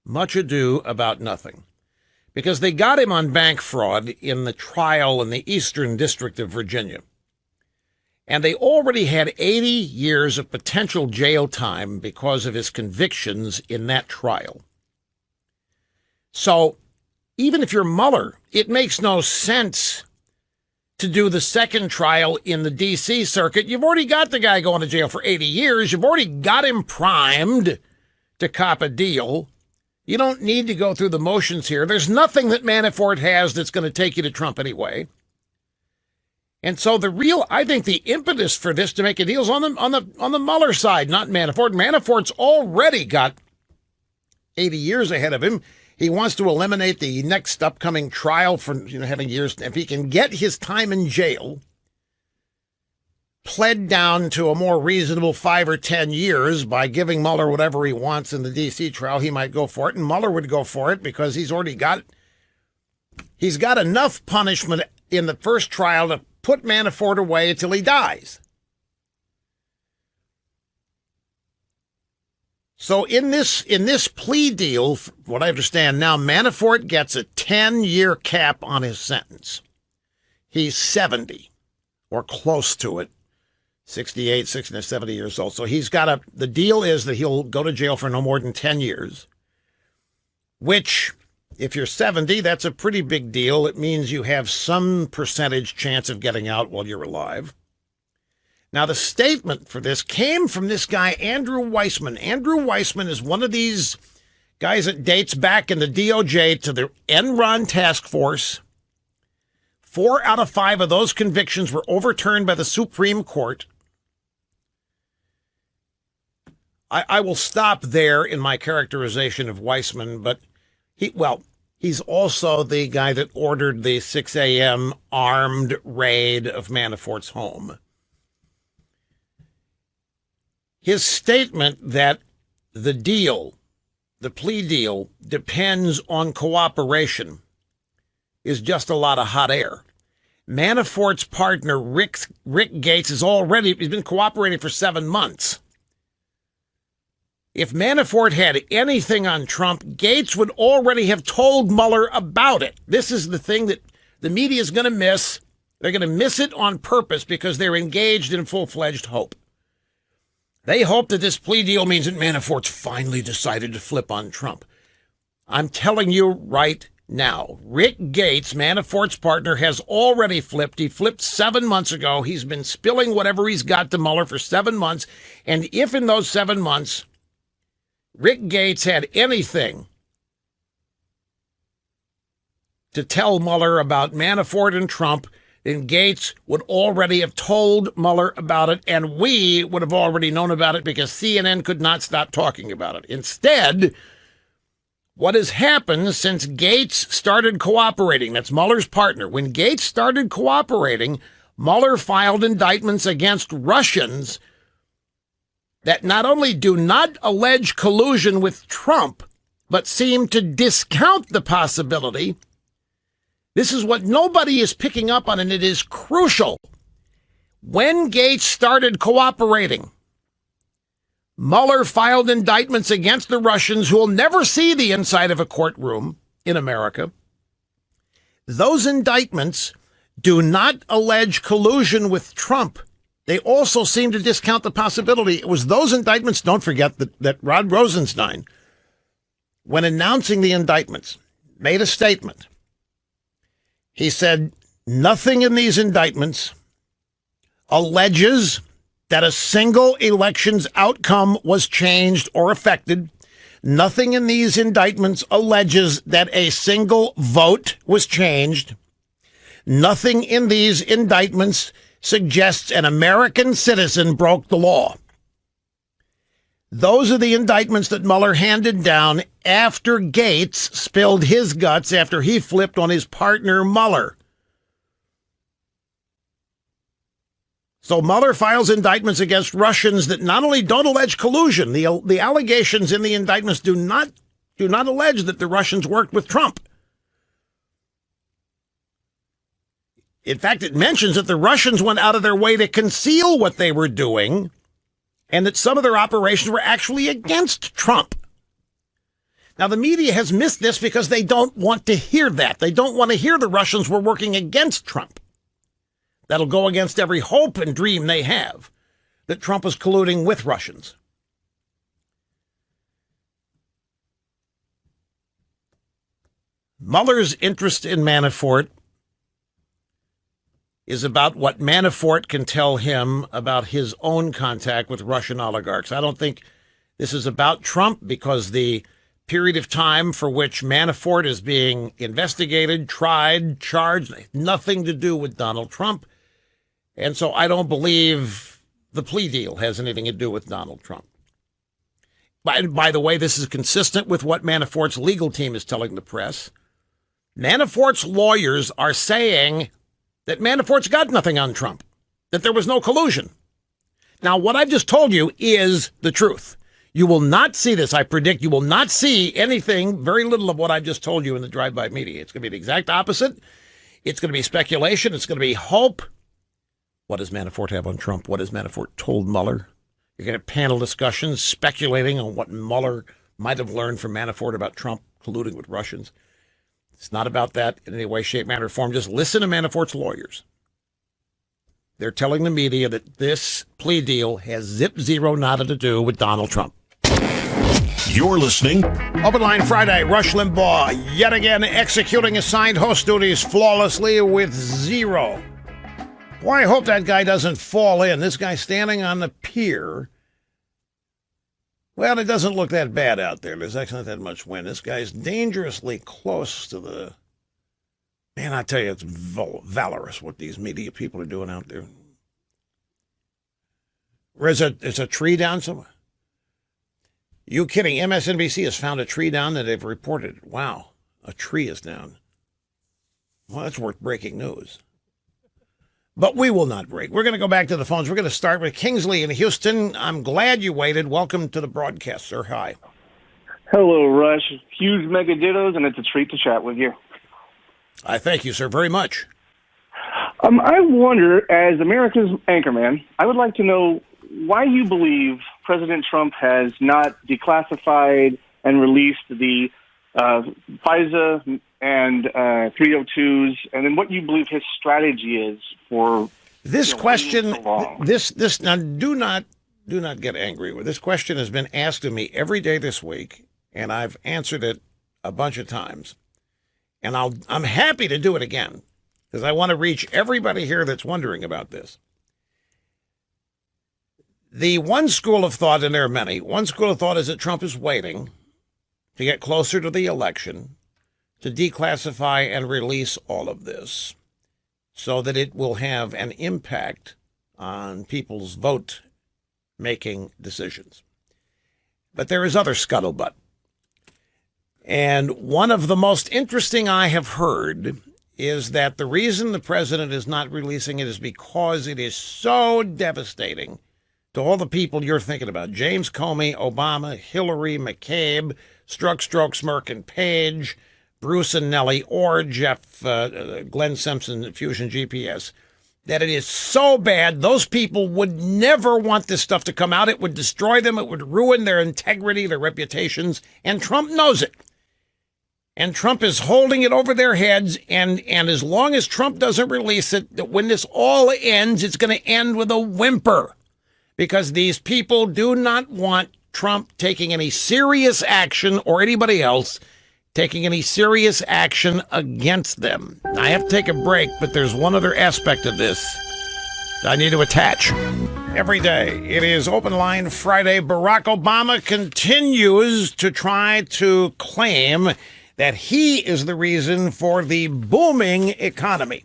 much ado about nothing, because they got him on bank fraud in the trial in the Eastern District of Virginia. And they already had 80 years of potential jail time because of his convictions in that trial. So even if you're Mueller, it makes no sense to do the second trial in the D.C. circuit. You've already got the guy going to jail for 80 years. You've already got him primed to cop a deal. You don't need to go through the motions here. There's nothing that Manafort has that's going to take you to Trump anyway. And so I think the impetus for this to make a deal is on the Mueller side, not Manafort. Manafort's already got 80 years ahead of him. He wants to eliminate the next upcoming trial for having years. If he can get his time in jail pled down to a more reasonable 5 or 10 years by giving Mueller whatever he wants in the D.C. trial, he might go for it, and Mueller would go for it because he's got enough punishment in the first trial to put Manafort away until he dies. So in this plea deal, what I understand now, Manafort gets a 10-year cap on his sentence. He's 70 or close to it, 68, 60, 70 years old. So the deal is that he'll go to jail for no more than 10 years, which, if you're 70, that's a pretty big deal. It means you have some percentage chance of getting out while you're alive. Now, the statement for this came from this guy, Andrew Weissman. Andrew Weissman is one of these guys that dates back in the DOJ to the Enron task force. 4 out of 5 of those convictions were overturned by the Supreme Court. I will stop there in my characterization of Weissman, but he's also the guy that ordered the 6 a.m. armed raid of Manafort's home. His statement that the plea deal, depends on cooperation is just a lot of hot air. Manafort's partner, Rick Gates, he's been cooperating for 7 months. If Manafort had anything on Trump, Gates would already have told Mueller about it. This is the thing that the media is going to miss. They're going to miss it on purpose because they're engaged in full-fledged hope. They hope that this plea deal means that Manafort's finally decided to flip on Trump. I'm telling you right Now, Rick Gates, Manafort's partner, has already flipped. He flipped 7 months ago. He's been spilling whatever he's got to Mueller for 7 months. And if in those 7 months, Rick Gates had anything to tell Mueller about Manafort and Trump, then Gates would already have told Mueller about it, and we would have already known about it because CNN could not stop talking about it. Instead, what has happened since Gates started cooperating, that's Mueller's partner, when Gates started cooperating, Mueller filed indictments against Russians that not only do not allege collusion with Trump, but seem to discount the possibility. This is what nobody is picking up on, and it is crucial. When Gates started cooperating, Mueller filed indictments against the Russians who will never see the inside of a courtroom in America. Those indictments do not allege collusion with Trump. They also seem to discount the possibility. It was those indictments, don't forget that Rod Rosenstein, when announcing the indictments, made a statement. He said, nothing in these indictments alleges that a single election's outcome was changed or affected. Nothing in these indictments alleges that a single vote was changed. Nothing in these indictments suggests an American citizen broke the law. Those are the indictments that Mueller handed down after Gates spilled his guts after he flipped on his partner Mueller. So Mueller files indictments against Russians that not only don't allege collusion, the allegations in the indictments do not allege that the Russians worked with Trump. In fact, it mentions that the Russians went out of their way to conceal what they were doing, and that some of their operations were actually against Trump. Now, the media has missed this because they don't want to hear that. They don't want to hear the Russians were working against Trump. That'll go against every hope and dream they have, that Trump was colluding with Russians. Mueller's interest in Manafort is about what Manafort can tell him about his own contact with Russian oligarchs. I don't think this is about Trump because the period of time for which Manafort is being investigated, tried, charged, nothing to do with Donald Trump. And so I don't believe the plea deal has anything to do with Donald Trump. By the way, this is consistent with what Manafort's legal team is telling the press. Manafort's lawyers are saying that Manafort's got nothing on Trump, that there was no collusion. Now, what I've just told you is the truth. You will not see this. I predict you will not see anything, very little of what I've just told you in the drive-by media. It's going to be the exact opposite. It's going to be speculation. It's going to be hope. What does Manafort have on Trump? What has Manafort told Mueller? You're going to have panel discussions speculating on what Mueller might have learned from Manafort about Trump colluding with Russians. It's not about that in any way, shape, manner, or form. Just listen to Manafort's lawyers. They're telling the media that this plea deal has zero nada to do with Donald Trump. You're listening. Open Line Friday, Rush Limbaugh, yet again executing assigned host duties flawlessly with zero. Boy, I hope that guy doesn't fall in. This guy standing on the pier. Well, it doesn't look that bad out there. There's actually not that much wind. This guy's dangerously close to the... Man, I tell you, it's valorous what these media people are doing out there. Is a tree down somewhere? You kidding? MSNBC has found a tree down that they've reported. Wow, a tree is down. Well, that's worth breaking news. But we will not break. We're going to go back to the phones. We're going to start with Kingsley in Houston. I'm glad you waited. Welcome to the broadcast, sir. Hi. Hello, Rush. Huge mega dittos, and it's a treat to chat with you. I thank you, sir, very much. I wonder, as America's anchorman, I would like to know why you believe President Trump has not declassified and released the FISA and 302s, and then what you believe his strategy is for this question. This now do not get angry with this question has been asked of me every day this week, and I've answered it a bunch of times. And I'm happy to do it again because I want to reach everybody here that's wondering about this. The one school of thought, and there are many, one school of thought is that Trump is waiting to get closer to the election to declassify and release all of this so that it will have an impact on people's vote-making decisions. But there is other scuttlebutt. And one of the most interesting I have heard is that the reason the president is not releasing it is because it is so devastating to all the people you're thinking about. James Comey, Obama, Hillary, McCabe, Strzok, Smirk, and Page, Bruce and Nellie, or Glenn Simpson, Fusion GPS, that it is so bad, those people would never want this stuff to come out. It would destroy them. It would ruin their integrity, their reputations, and Trump knows it. And Trump is holding it over their heads, and as long as Trump doesn't release it, that when this all ends, it's going to end with a whimper, because these people do not want Trump taking any serious action, or anybody else taking any serious action against them. I have to take a break, but there's one other aspect of this I need to attach. Every day, it is Open Line Friday. Barack Obama continues to try to claim that he is the reason for the booming economy.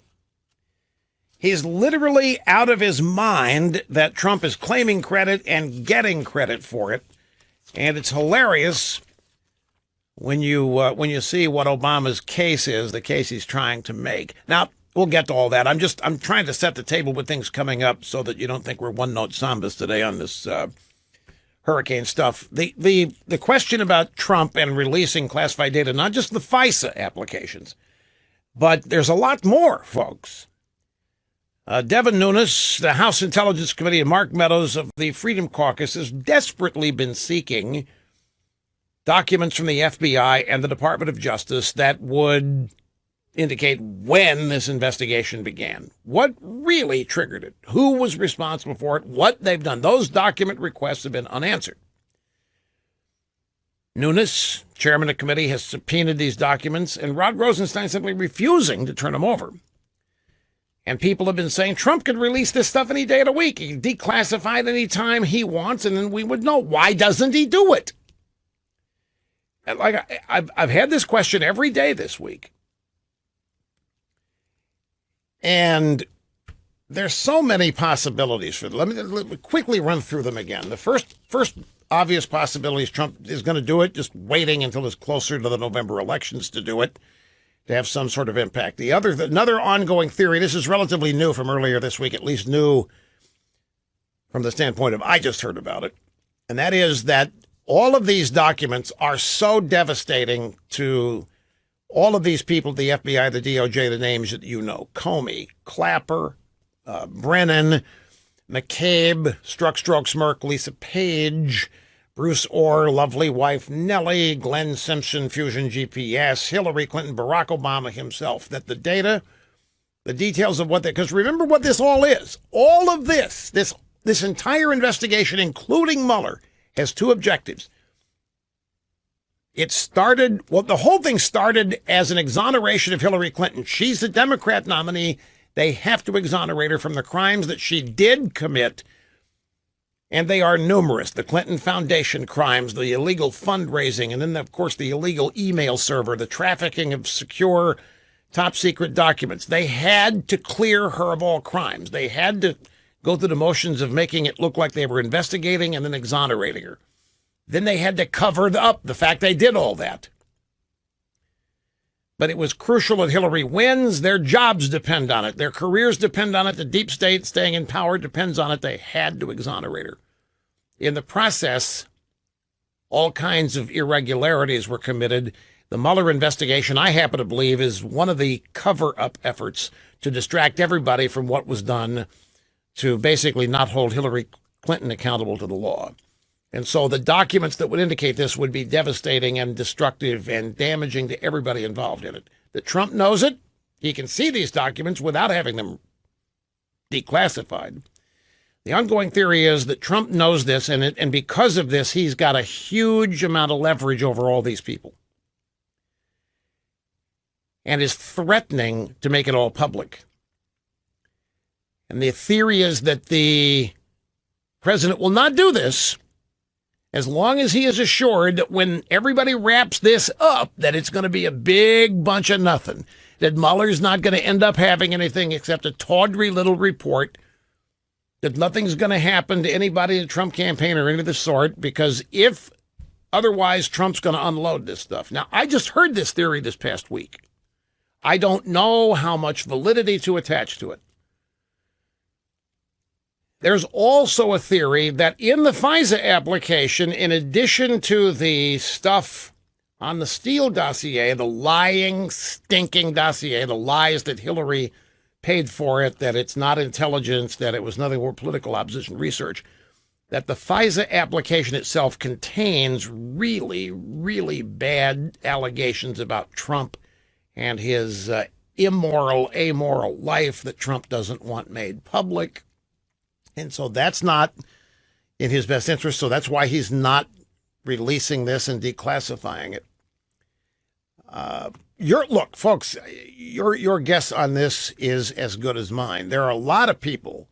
He's literally out of his mind that Trump is claiming credit and getting credit for it. And it's hilarious when you see what Obama's case is, the case he's trying to make. Now, we'll get to all that. I'm trying to set the table with things coming up so that you don't think we're one-note sambas today on this hurricane stuff. The question about Trump and releasing classified data, not just the FISA applications, but there's a lot more, folks. Devin Nunes, the House Intelligence Committee, and Mark Meadows of the Freedom Caucus has desperately been seeking documents from the FBI and the Department of Justice that would indicate when this investigation began, what really triggered it, who was responsible for it, what they've done. Those document requests have been unanswered. Nunes, chairman of the committee, has subpoenaed these documents, and Rod Rosenstein simply refusing to turn them over. And people have been saying Trump could release this stuff any day of the week. He can declassify it any time he wants, and then we would know. Why doesn't he do it? And I've had this question every day this week. And there's so many possibilities for them. Let me quickly run through them again. The first obvious possibility is Trump is going to do it, just waiting until it's closer to the November elections to do it, to have some sort of impact. Another ongoing theory, this is relatively new from earlier this week, at least new from the standpoint of I just heard about it, and that is that all of these documents are so devastating to all of these people, the FBI, the DOJ, the names that you know, Comey, Clapper, Brennan, McCabe, Strzok, Smirk, Lisa Page, Bruce Orr, lovely wife Nellie, Glenn Simpson, Fusion GPS, Hillary Clinton, Barack Obama himself, that the data, the details of what they, because remember what this all is. All of this entire investigation, including Mueller, has two objectives. The whole thing started as an exoneration of Hillary Clinton. She's the Democrat nominee. They have to exonerate her from the crimes that she did commit. And they are numerous. The Clinton Foundation crimes, the illegal fundraising, and then, of course, the illegal email server, the trafficking of secure, top secret documents. They had to clear her of all crimes. They had to go through the motions of making it look like they were investigating and then exonerating her. Then they had to cover up the fact they did all that. But it was crucial that Hillary wins. Their jobs depend on it. Their careers depend on it. The deep state staying in power depends on it. They had to exonerate her. In the process, all kinds of irregularities were committed. The Mueller investigation, I happen to believe, is one of the cover-up efforts to distract everybody from what was done to basically not hold Hillary Clinton accountable to the law. And so the documents that would indicate this would be devastating and destructive and damaging to everybody involved in it. That Trump knows it. He can see these documents without having them declassified. The ongoing theory is that Trump knows this, and because of this, he's got a huge amount of leverage over all these people. and is threatening to make it all public. And the theory is that the president will not do this as long as he is assured that when everybody wraps this up, that it's going to be a big bunch of nothing, that Mueller's not going to end up having anything except a tawdry little report, that nothing's going to happen to anybody in the Trump campaign or any of the sort, because if otherwise, Trump's going to unload this stuff. Now, I just heard this theory this past week. I don't know how much validity to attach to it. There's also a theory that in the FISA application, in addition to the stuff on the Steele dossier, the lying, stinking dossier, the lies that Hillary paid for it, that it's not intelligence, that it was nothing but political opposition research, that the FISA application itself contains really, really bad allegations about Trump and his immoral, amoral life that Trump doesn't want made public. And so that's not in his best interest. So that's why he's not releasing this and declassifying it. Look, folks, your guess on this is as good as mine. There are a lot of people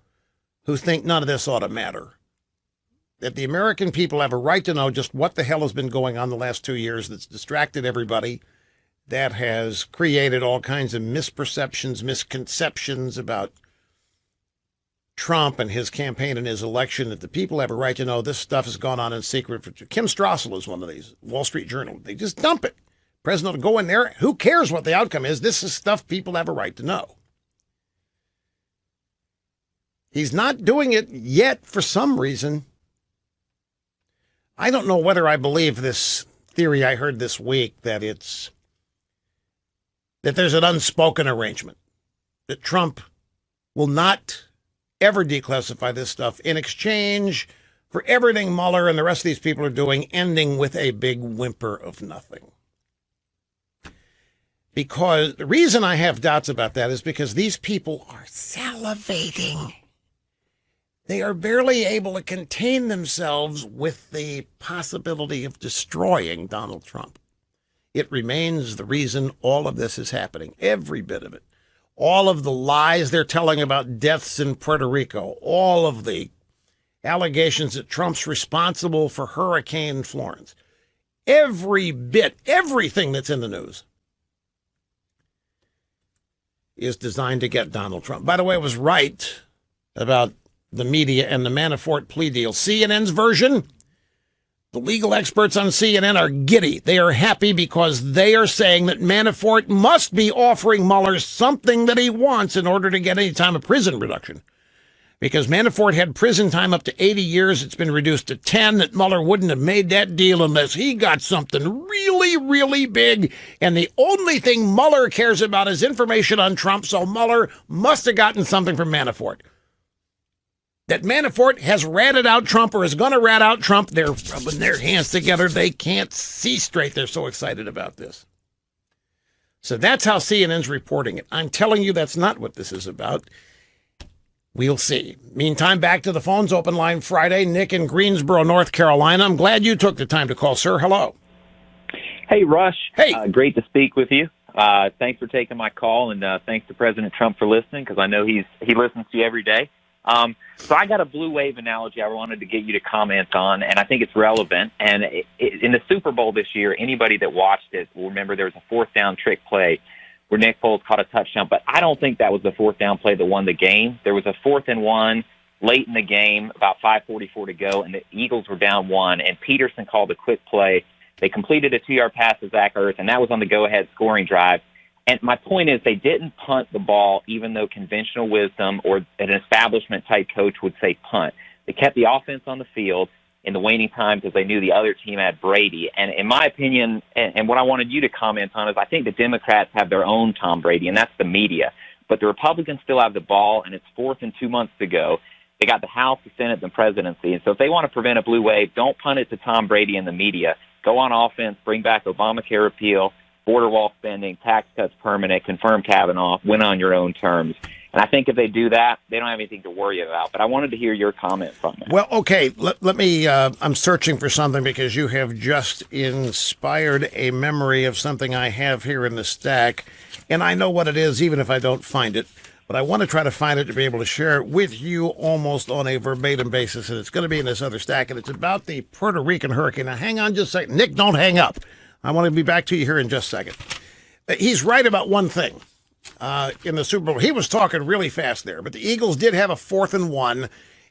who think none of this ought to matter, that the American people have a right to know just what the hell has been going on the last 2 years that's distracted everybody, that has created all kinds of misperceptions, misconceptions about Trump and his campaign and his election, that the people have a right to know this stuff has gone on in secret. Kim Strassel is one of these, Wall Street Journal. They just dump it. President will go in there. Who cares what the outcome is? This is stuff people have a right to know. He's not doing it yet for some reason. I don't know whether I believe this theory I heard this week that there's an unspoken arrangement, that Trump will not ever declassify this stuff in exchange for everything Mueller and the rest of these people are doing, ending with a big whimper of nothing. Because the reason I have doubts about that is because these people are salivating. They are barely able to contain themselves with the possibility of destroying Donald Trump. It remains the reason all of this is happening, every bit of it. All of the lies they're telling about deaths in Puerto Rico, all of the allegations that Trump's responsible for Hurricane Florence, every bit, everything that's in the news is designed to get Donald Trump. By the way, I was right about the media and the Manafort plea deal. CNN's version, the legal experts on CNN are giddy. They are happy because they are saying that Manafort must be offering Mueller something that he wants in order to get any time of prison reduction. Because Manafort had prison time up to 80 years. It's been reduced to 10, that Mueller wouldn't have made that deal unless he got something really, really big. And the only thing Mueller cares about is information on Trump, so Mueller must have gotten something from Manafort. That Manafort has ratted out Trump or is going to rat out Trump. They're rubbing their hands together. They can't see straight. They're so excited about this. So that's how CNN's reporting it. I'm telling you that's not what this is about. We'll see. Meantime, back to the phones. Open line Friday. Nick in Greensboro, North Carolina. I'm glad you took the time to call, sir. Hello. Hey, Rush. Hey. Great to speak with you. Thanks for taking my call, and thanks to President Trump for listening, because I know he listens to you every day. So I got a blue wave analogy I wanted to get you to comment on, and I think it's relevant. And in the Super Bowl this year, anybody that watched it will remember there was a fourth down trick play where Nick Foles caught a touchdown. But I don't think that was the fourth down play that won the game. There was a 4th and 1 late in the game, about 5:44 to go, and the Eagles were down 1. And Peterson called a quick play. They completed a 2-yard pass to Zach Ertz, and that was on the go-ahead scoring drive. And my point is they didn't punt the ball, even though conventional wisdom or an establishment-type coach would say punt. They kept the offense on the field in the waning time because they knew the other team had Brady. And in my opinion, and what I wanted you to comment on is I think the Democrats have their own Tom Brady, and that's the media. But the Republicans still have the ball, and it's 4th and 2 months to go. They got the House, the Senate, and the presidency. And so if they want to prevent a blue wave, don't punt it to Tom Brady and the media. Go on offense, bring back Obamacare repeal, border wall spending, tax cuts permanent, confirm Kavanaugh, win on your own terms. And I think if they do that, they don't have anything to worry about. But I wanted to hear your comment from it. Well, okay, let me, I'm searching for something because you have just inspired a memory of something I have here in the stack. and I know what it is, even if I don't find it. But I want to try to find it to be able to share it with you almost on a verbatim basis, and it's going to be in this other stack, and it's about the Puerto Rican hurricane. Now, hang on just a second. Nick, don't hang up. I want to be back to you here in just a second. He's right about one thing. In the Super Bowl, he was talking really fast there, but the Eagles did have a 4th and 1,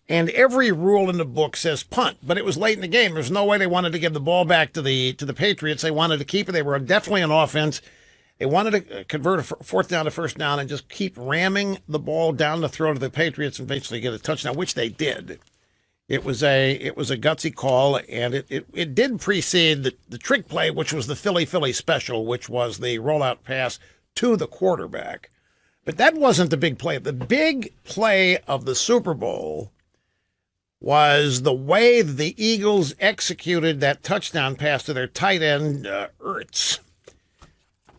and every rule in the book says punt, but it was late in the game. There's no way they wanted to give the ball back to the Patriots. They wanted to keep it. They were definitely on offense. They wanted to convert a 4th down to 1st down and just keep ramming the ball down the throat of the Patriots and eventually get a touchdown, which they did. It was a gutsy call, and it did precede the trick play, which was the Philly special, which was the rollout pass to the quarterback. But that wasn't the big play. The big play of the Super Bowl was the way the Eagles executed that touchdown pass to their tight end, Ertz.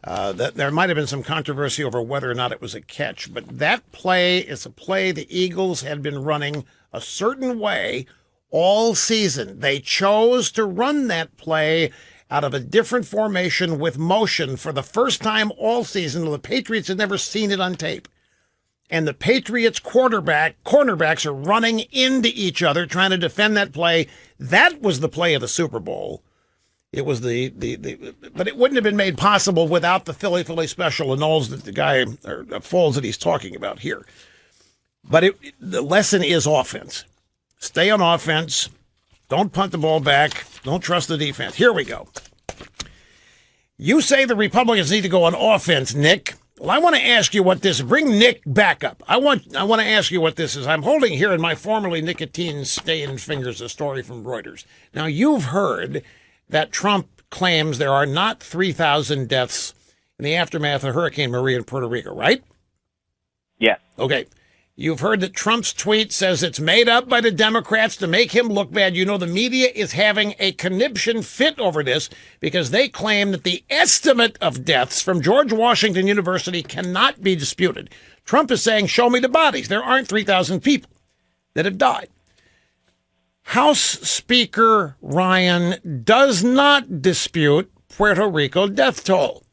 That there might have been some controversy over whether or not it was a catch, but that play is a play the Eagles had been running a certain way all season. They chose to run that play out of a different formation with motion for the first time all season. The Patriots had never seen it on tape. And the Patriots cornerbacks are running into each other trying to defend that play. That was the play of the Super Bowl. It was but it wouldn't have been made possible without the Philly special and all that the guy or Foles that he's talking about here. But the lesson is offense. Stay on offense. Don't punt the ball back. Don't trust the defense. Here we go. You say the Republicans need to go on offense, Nick. Well, I want to ask you what this. Bring Nick back up. I want to ask you what this is. I'm holding here in my formerly nicotine-stained fingers a story from Reuters. Now, you've heard that Trump claims there are not 3,000 deaths in the aftermath of Hurricane Maria in Puerto Rico, right? Yeah. Okay. You've heard that Trump's tweet says it's made up by the Democrats to make him look bad. You know, the media is having a conniption fit over this because they claim that the estimate of deaths from George Washington University cannot be disputed. Trump is saying, show me the bodies. There aren't 3,000 people that have died. House Speaker Ryan does not dispute Puerto Rico death toll.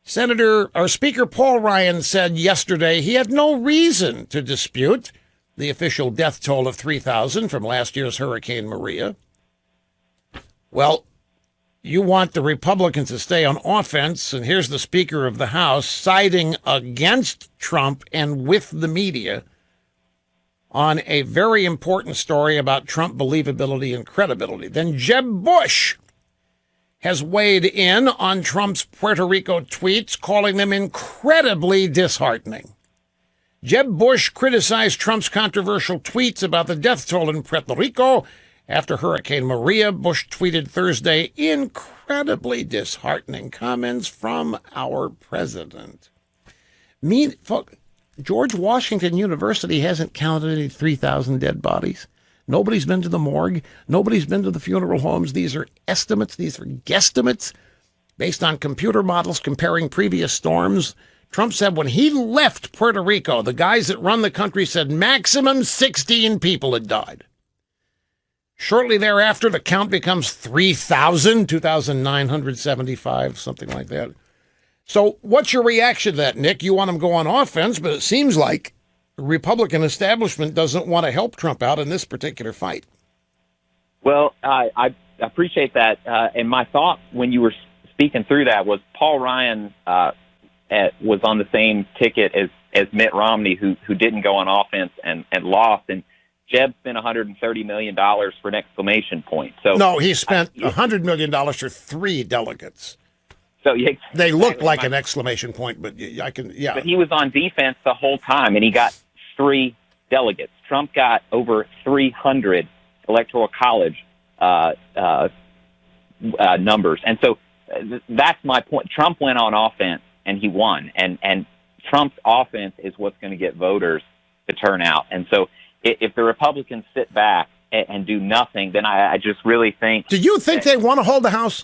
Speaker Paul Ryan said yesterday he had no reason to dispute the official death toll of 3,000 from last year's Hurricane Maria. Well, you want the Republicans to stay on offense, and here's the Speaker of the House siding against Trump and with the media on a very important story about Trump believability and credibility. Then Jeb Bush has weighed in on Trump's Puerto Rico tweets, calling them incredibly disheartening. Jeb Bush criticized Trump's controversial tweets about the death toll in Puerto Rico after Hurricane Maria. Bush tweeted Thursday, incredibly disheartening comments from our president. George Washington University hasn't counted any 3,000 dead bodies. Nobody's been to the morgue. Nobody's been to the funeral homes. These are estimates. These are guesstimates based on computer models comparing previous storms. Trump said when he left Puerto Rico, the guys that run the country said maximum 16 people had died. Shortly thereafter, the count becomes 3,000, 2,975, something like that. So what's your reaction to that, Nick? You want him to go on offense, but it seems like the Republican establishment doesn't want to help Trump out in this particular fight. Well, I appreciate that. And my thought when you were speaking through that was Paul Ryan was on the same ticket as Mitt Romney, who didn't go on offense and lost. And Jeb spent $130 million for an exclamation point. So no, he spent $100 million for 3 delegates. So yeah, they look like an exclamation point, but I can, yeah. But he was on defense the whole time, and he got 3 delegates. Trump got over 300 electoral college numbers, and so that's my point. Trump went on offense, and he won, and Trump's offense is what's going to get voters to turn out. And so if the Republicans sit back and do nothing, then I just really think. Do you think they want to hold the House?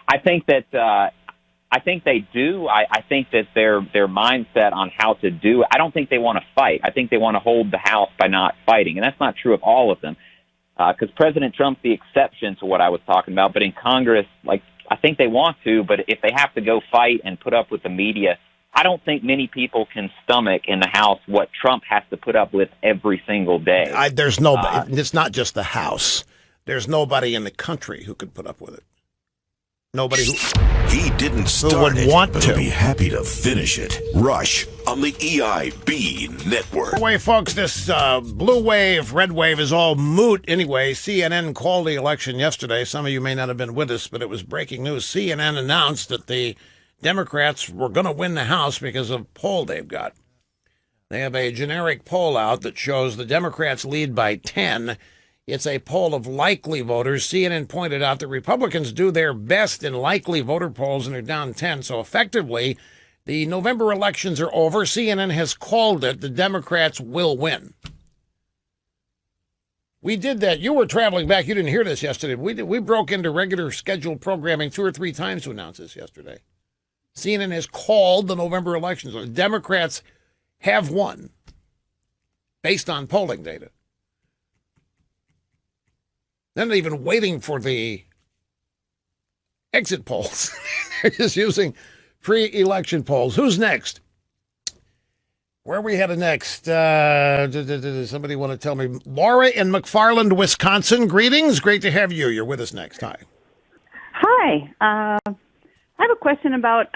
I think that I think they do. I think that their mindset on how to do it, I don't think they want to fight. I think they want to hold the House by not fighting, and that's not true of all of them. Because President Trump's the exception to what I was talking about. But in Congress, like I think they want to, but if they have to go fight and put up with the media, I don't think many people can stomach in the House what Trump has to put up with every single day. There's nobody. It's not just the House. There's nobody in the country who could put up with it. Nobody who He didn't start would it, want but to. he'll be happy to finish it. Rush on the EIB network. Anyway, folks, this blue wave, red wave is all moot anyway. CNN called the election yesterday. Some of you may not have been with us, but it was breaking news. CNN announced that the Democrats were going to win the House because of a poll they've got. They have a generic poll out that shows the Democrats lead by 10. It's a poll of likely voters. CNN pointed out that Republicans do their best in likely voter polls and are down 10. So effectively, the November elections are over. CNN has called it. The Democrats will win. We did that. You were traveling back. You didn't hear this yesterday. We broke into regular scheduled programming 2 or 3 times to announce this yesterday. CNN has called the November elections. The Democrats have won based on polling data. They're not even waiting for the exit polls. They're just using pre-election polls. Who's next? Where are we headed next? Somebody want to tell me? Laura in McFarland, Wisconsin. Greetings. Great to have you. You're with us next. Hi. Hi. I have a question about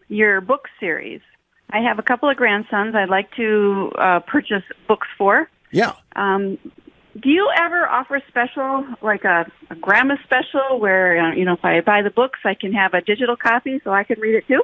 your book series. I have a couple of grandsons I'd like to purchase books for. Yeah. Do you ever offer special, like a grandma special, where if I buy the books, I can have a digital copy so I can read it too?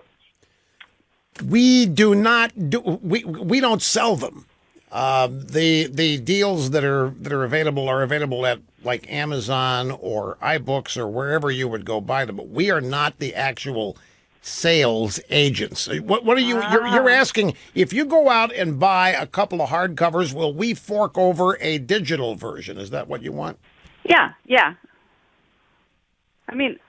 We do not do. We don't sell them. The deals that are available at like Amazon or iBooks or wherever you would go buy them. But we are not the actual sales agents. What are you? You're asking if you go out and buy a couple of hardcovers, will we fork over a digital version? Is that what you want? Yeah. I mean,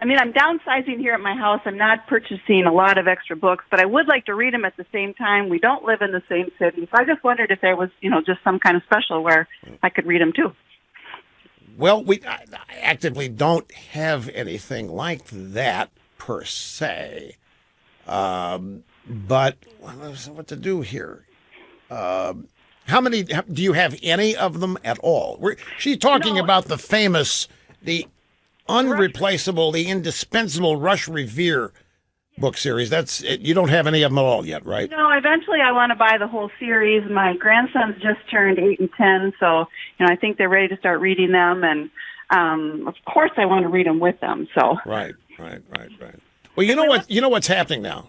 I'm downsizing here at my house. I'm not purchasing a lot of extra books, but I would like to read them at the same time. We don't live in the same city, so I just wondered if there was, just some kind of special where I could read them too. Well, I actively don't have anything like that per se, but what to do here? How many do you have? Any of them at all? She's talking about the famous, the unreplaceable, the indispensable Rush Revere book series. That's it. You don't have any of them at all yet, right? No, eventually I want to buy the whole series. My grandsons just turned 8 and 10, so I think they're ready to start reading them, and of course I want to read them with them. So right. Well, you know what's happening now.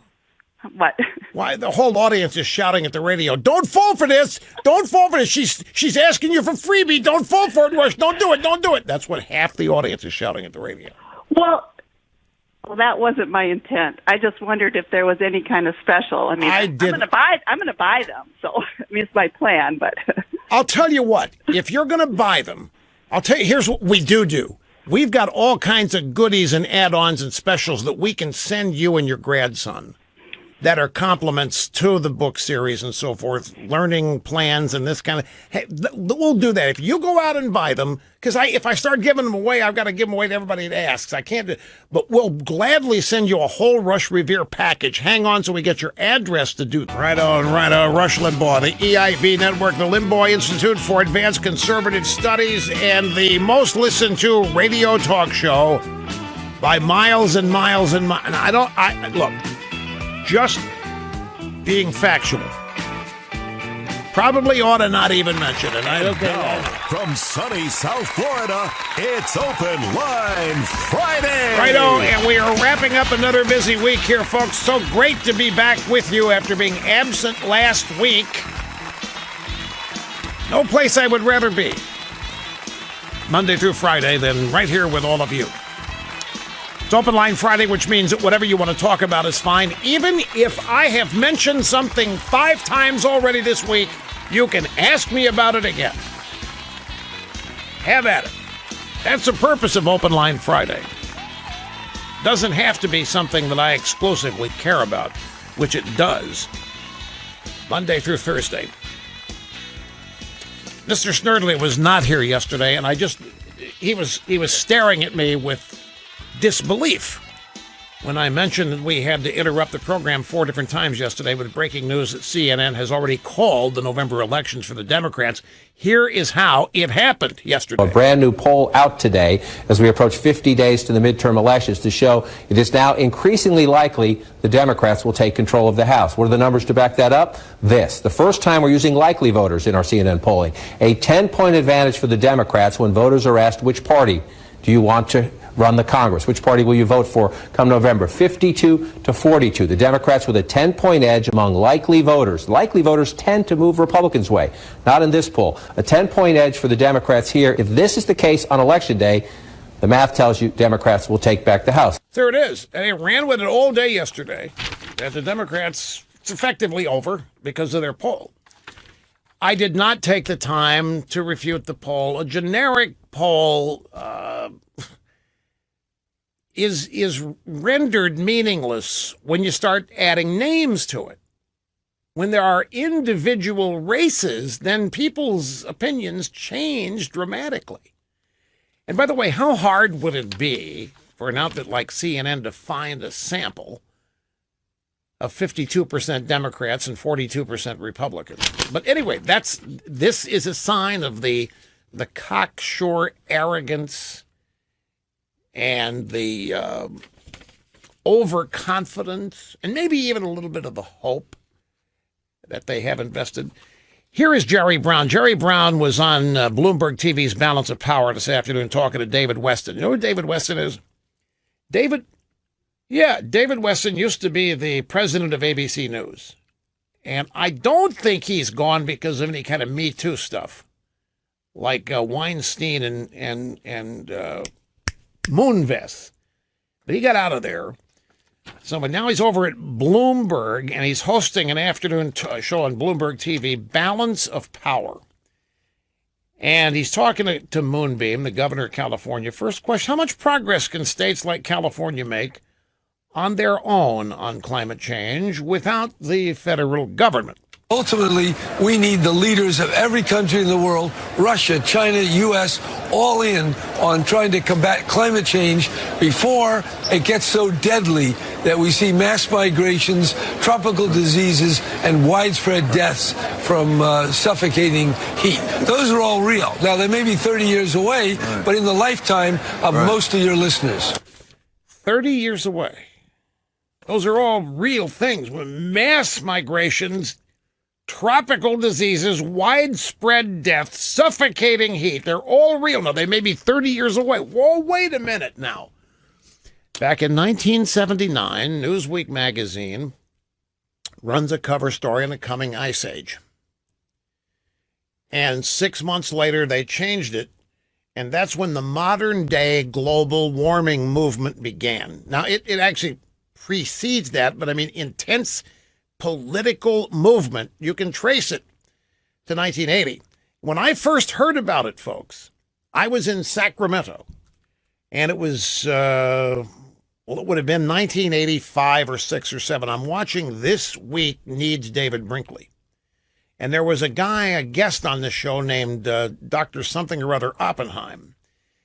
What? Why the whole audience is shouting at the radio, "Don't fall for this! Don't fall for this! She's asking you for freebie. Don't fall for it, Rush. Don't do it. Don't do it." That's what half the audience is shouting at the radio. Well, that wasn't my intent. I just wondered if there was any kind of special. I mean, I'm going to buy them. So it's my plan. But I'll tell you what. If you're going to buy them, I'll tell you. Here's what we do. We've got all kinds of goodies and add-ons and specials that we can send you and your grandson that are compliments to the book series and so forth, learning plans and this kind of. Hey, we'll do that if you go out and buy them. Because if I start giving them away, I've got to give them away to everybody that asks. I can't do. But we'll gladly send you a whole Rush Revere package. Hang on, so we get your address to do. Right on. Rush Limbaugh, the EIB network, the Limbaugh Institute for Advanced Conservative Studies, and the most listened to radio talk show by miles and miles and miles. And look. Just being factual. Probably ought to not even mention it. Now, from sunny South Florida, it's Open Line Friday. Righto, and we are wrapping up another busy week here, folks. So great to be back with you after being absent last week. No place I would rather be, Monday through Friday, than right here with all of you. It's Open Line Friday, which means that whatever you want to talk about is fine. Even if I have mentioned something 5 times already this week, you can ask me about it again. Have at it. That's the purpose of Open Line Friday. Doesn't have to be something that I exclusively care about, which it does. Monday through Thursday. Mr. Snerdley was not here yesterday, and he was staring at me with disbelief when I mentioned that we had to interrupt the program 4 different times yesterday with breaking news that CNN has already called the November elections for the Democrats. Here is how it happened yesterday. A brand new poll out today as we approach 50 days to the midterm elections to show it is now increasingly likely the Democrats will take control of the House. What are the numbers to back that up? This, the first time we're using likely voters in our CNN polling. A 10-point advantage for the Democrats when voters are asked which party do you want to run the Congress? Which party will you vote for come November? 52 to 42. The Democrats with a 10-point edge among likely voters. Likely voters tend to move Republicans' way. Not in this poll. A 10-point edge for the Democrats here. If this is the case on Election Day, the math tells you Democrats will take back the House. There it is. And they ran with it all day yesterday. That the Democrats, it's effectively over because of their poll. I did not take the time to refute the poll. A generic poll is rendered meaningless when you start adding names to it. When there are individual races, then people's opinions change dramatically. And by the way, how hard would it be for an outfit like CNN to find a sample of 52% Democrats and 42% Republicans? But anyway, this is a sign of the cocksure arrogance and the overconfidence, and maybe even a little bit of the hope that they have invested. Here is Jerry Brown. Jerry Brown was on Bloomberg TV's Balance of Power this afternoon talking to David Weston. You know who David Weston is? David Weston used to be the president of ABC News. And I don't think he's gone because of any kind of Me Too stuff, like Weinstein and Moonves. But he got out of there. So, but now he's over at Bloomberg, and he's hosting an afternoon show on Bloomberg TV, Balance of Power. And he's talking to Moonbeam, the governor of California. First question, how much progress can states like California make on their own on climate change without the federal government? Ultimately, we need the leaders of every country in the world, Russia, China, U.S., all in on trying to combat climate change before it gets so deadly that we see mass migrations, tropical diseases, and widespread deaths from suffocating heat. Those are all real. Now, they may be 30 years away, but in the lifetime of most of your listeners. 30 years away. Those are all real things. With mass migrations, tropical diseases, widespread death, suffocating heat. They're all real. Now, they may be 30 years away. Whoa, wait a minute now. Back in 1979, Newsweek magazine runs a cover story on the coming ice age. And 6 months later, they changed it. And that's when the modern day global warming movement began. Now, it actually precedes that, but I mean, intense political movement. You can trace it to 1980. When I first heard about it, folks, I was in Sacramento, and it was, it would have been 1985 or 6 or 7. I'm watching This Week Needs David Brinkley. And there was a guest on the show named Dr. something or other Oppenheim.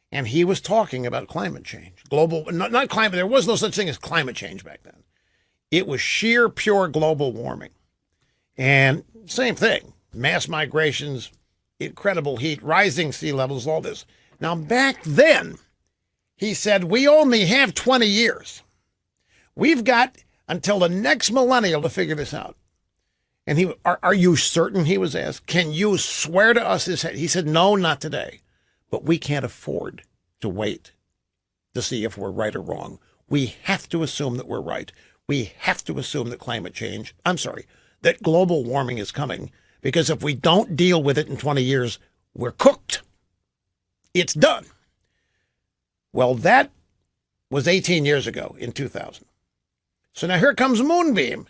And he was talking about climate change. Global, not climate, there was no such thing as climate change back then. It was sheer, pure global warming. And same thing, mass migrations, incredible heat, rising sea levels, all this. Now, back then, he said, we only have 20 years. We've got until the next millennium to figure this out. And are you certain, he was asked, can you swear to us this? He said, no, not today. But we can't afford to wait to see if we're right or wrong. We have to assume that we're right. We have to assume that that global warming is coming, because if we don't deal with it in 20 years, we're cooked. It's done. Well, that was 18 years ago in 2000. So now here comes Moonbeam,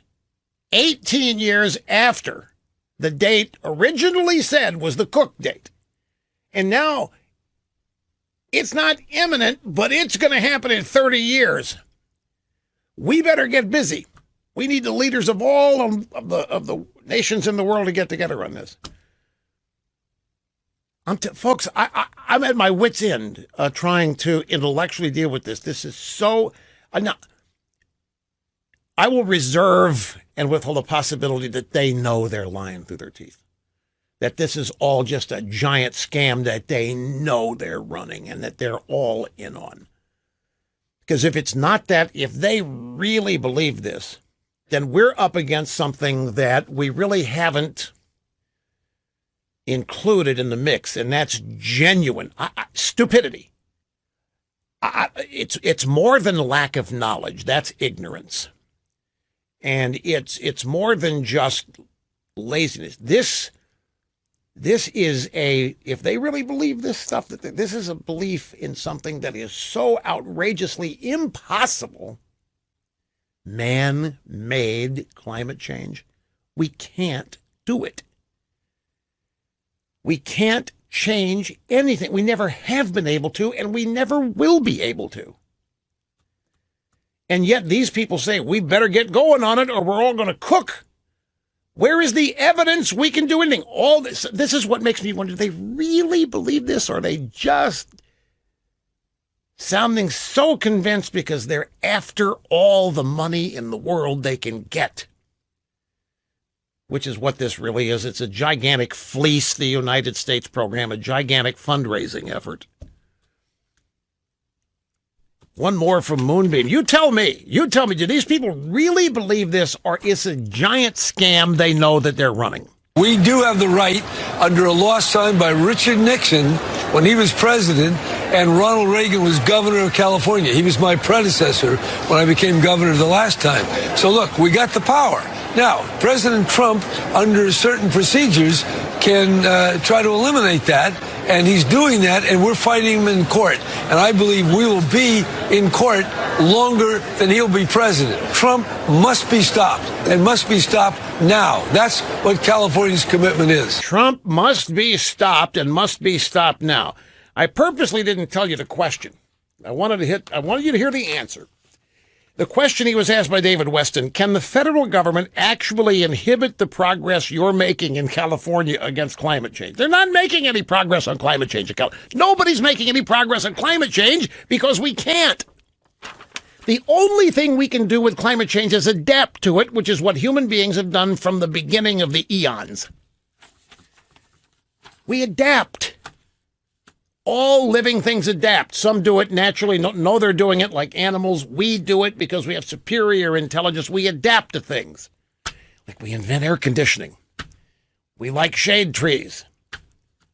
18 years after the date originally said was the Cook date. And now it's not imminent, but it's going to happen in 30 years. We better get busy. We need the leaders of all of the nations in the world to get together on this. Folks, I'm at my wit's end trying to intellectually deal with this. This is so... I will reserve and withhold the possibility that they know they're lying through their teeth. That this is all just a giant scam that they know they're running and that they're all in on. Because if it's not that, if they really believe this, then we're up against something that we really haven't included in the mix, and that's genuine stupidity. It's more than lack of knowledge. That's ignorance. And it's more than just laziness. This is if they really believe this stuff, that this is a belief in something that is so outrageously impossible. Man-made climate change. We can't do it. We can't change anything. We never have been able to, and we never will be able to. And yet these people say, we better get going on it or we're all going to cook. Where is the evidence we can do anything? All this is what makes me wonder, do they really believe this, or are they just sounding so convinced because they're after all the money in the world they can get? Which is what this really is. It's a gigantic fleece the United States program, a gigantic fundraising effort. One more from Moonbeam. You tell me, do these people really believe this, or is it a giant scam they know that they're running? We do have the right, under a law signed by Richard Nixon when he was president and Ronald Reagan was governor of California. He was my predecessor when I became governor the last time. So look, we got the power. Now, President Trump, under certain procedures, can try to eliminate that, and he's doing that, and we're fighting him in court. And I believe we will be in court longer than he'll be president. Trump must be stopped, and must be stopped now. That's what California's commitment is. Trump must be stopped and must be stopped now. I purposely didn't tell you the question. I wanted you to hear the answer. The question he was asked by David Weston, can the federal government actually inhibit the progress you're making in California against climate change? They're not making any progress on climate change. Nobody's making any progress on climate change because we can't. The only thing we can do with climate change is adapt to it, which is what human beings have done from the beginning of the eons. We adapt. All living things adapt. Some do it naturally, know they're doing it like animals. We do it because we have superior intelligence. We adapt to things. Like we invent air conditioning. We like shade trees.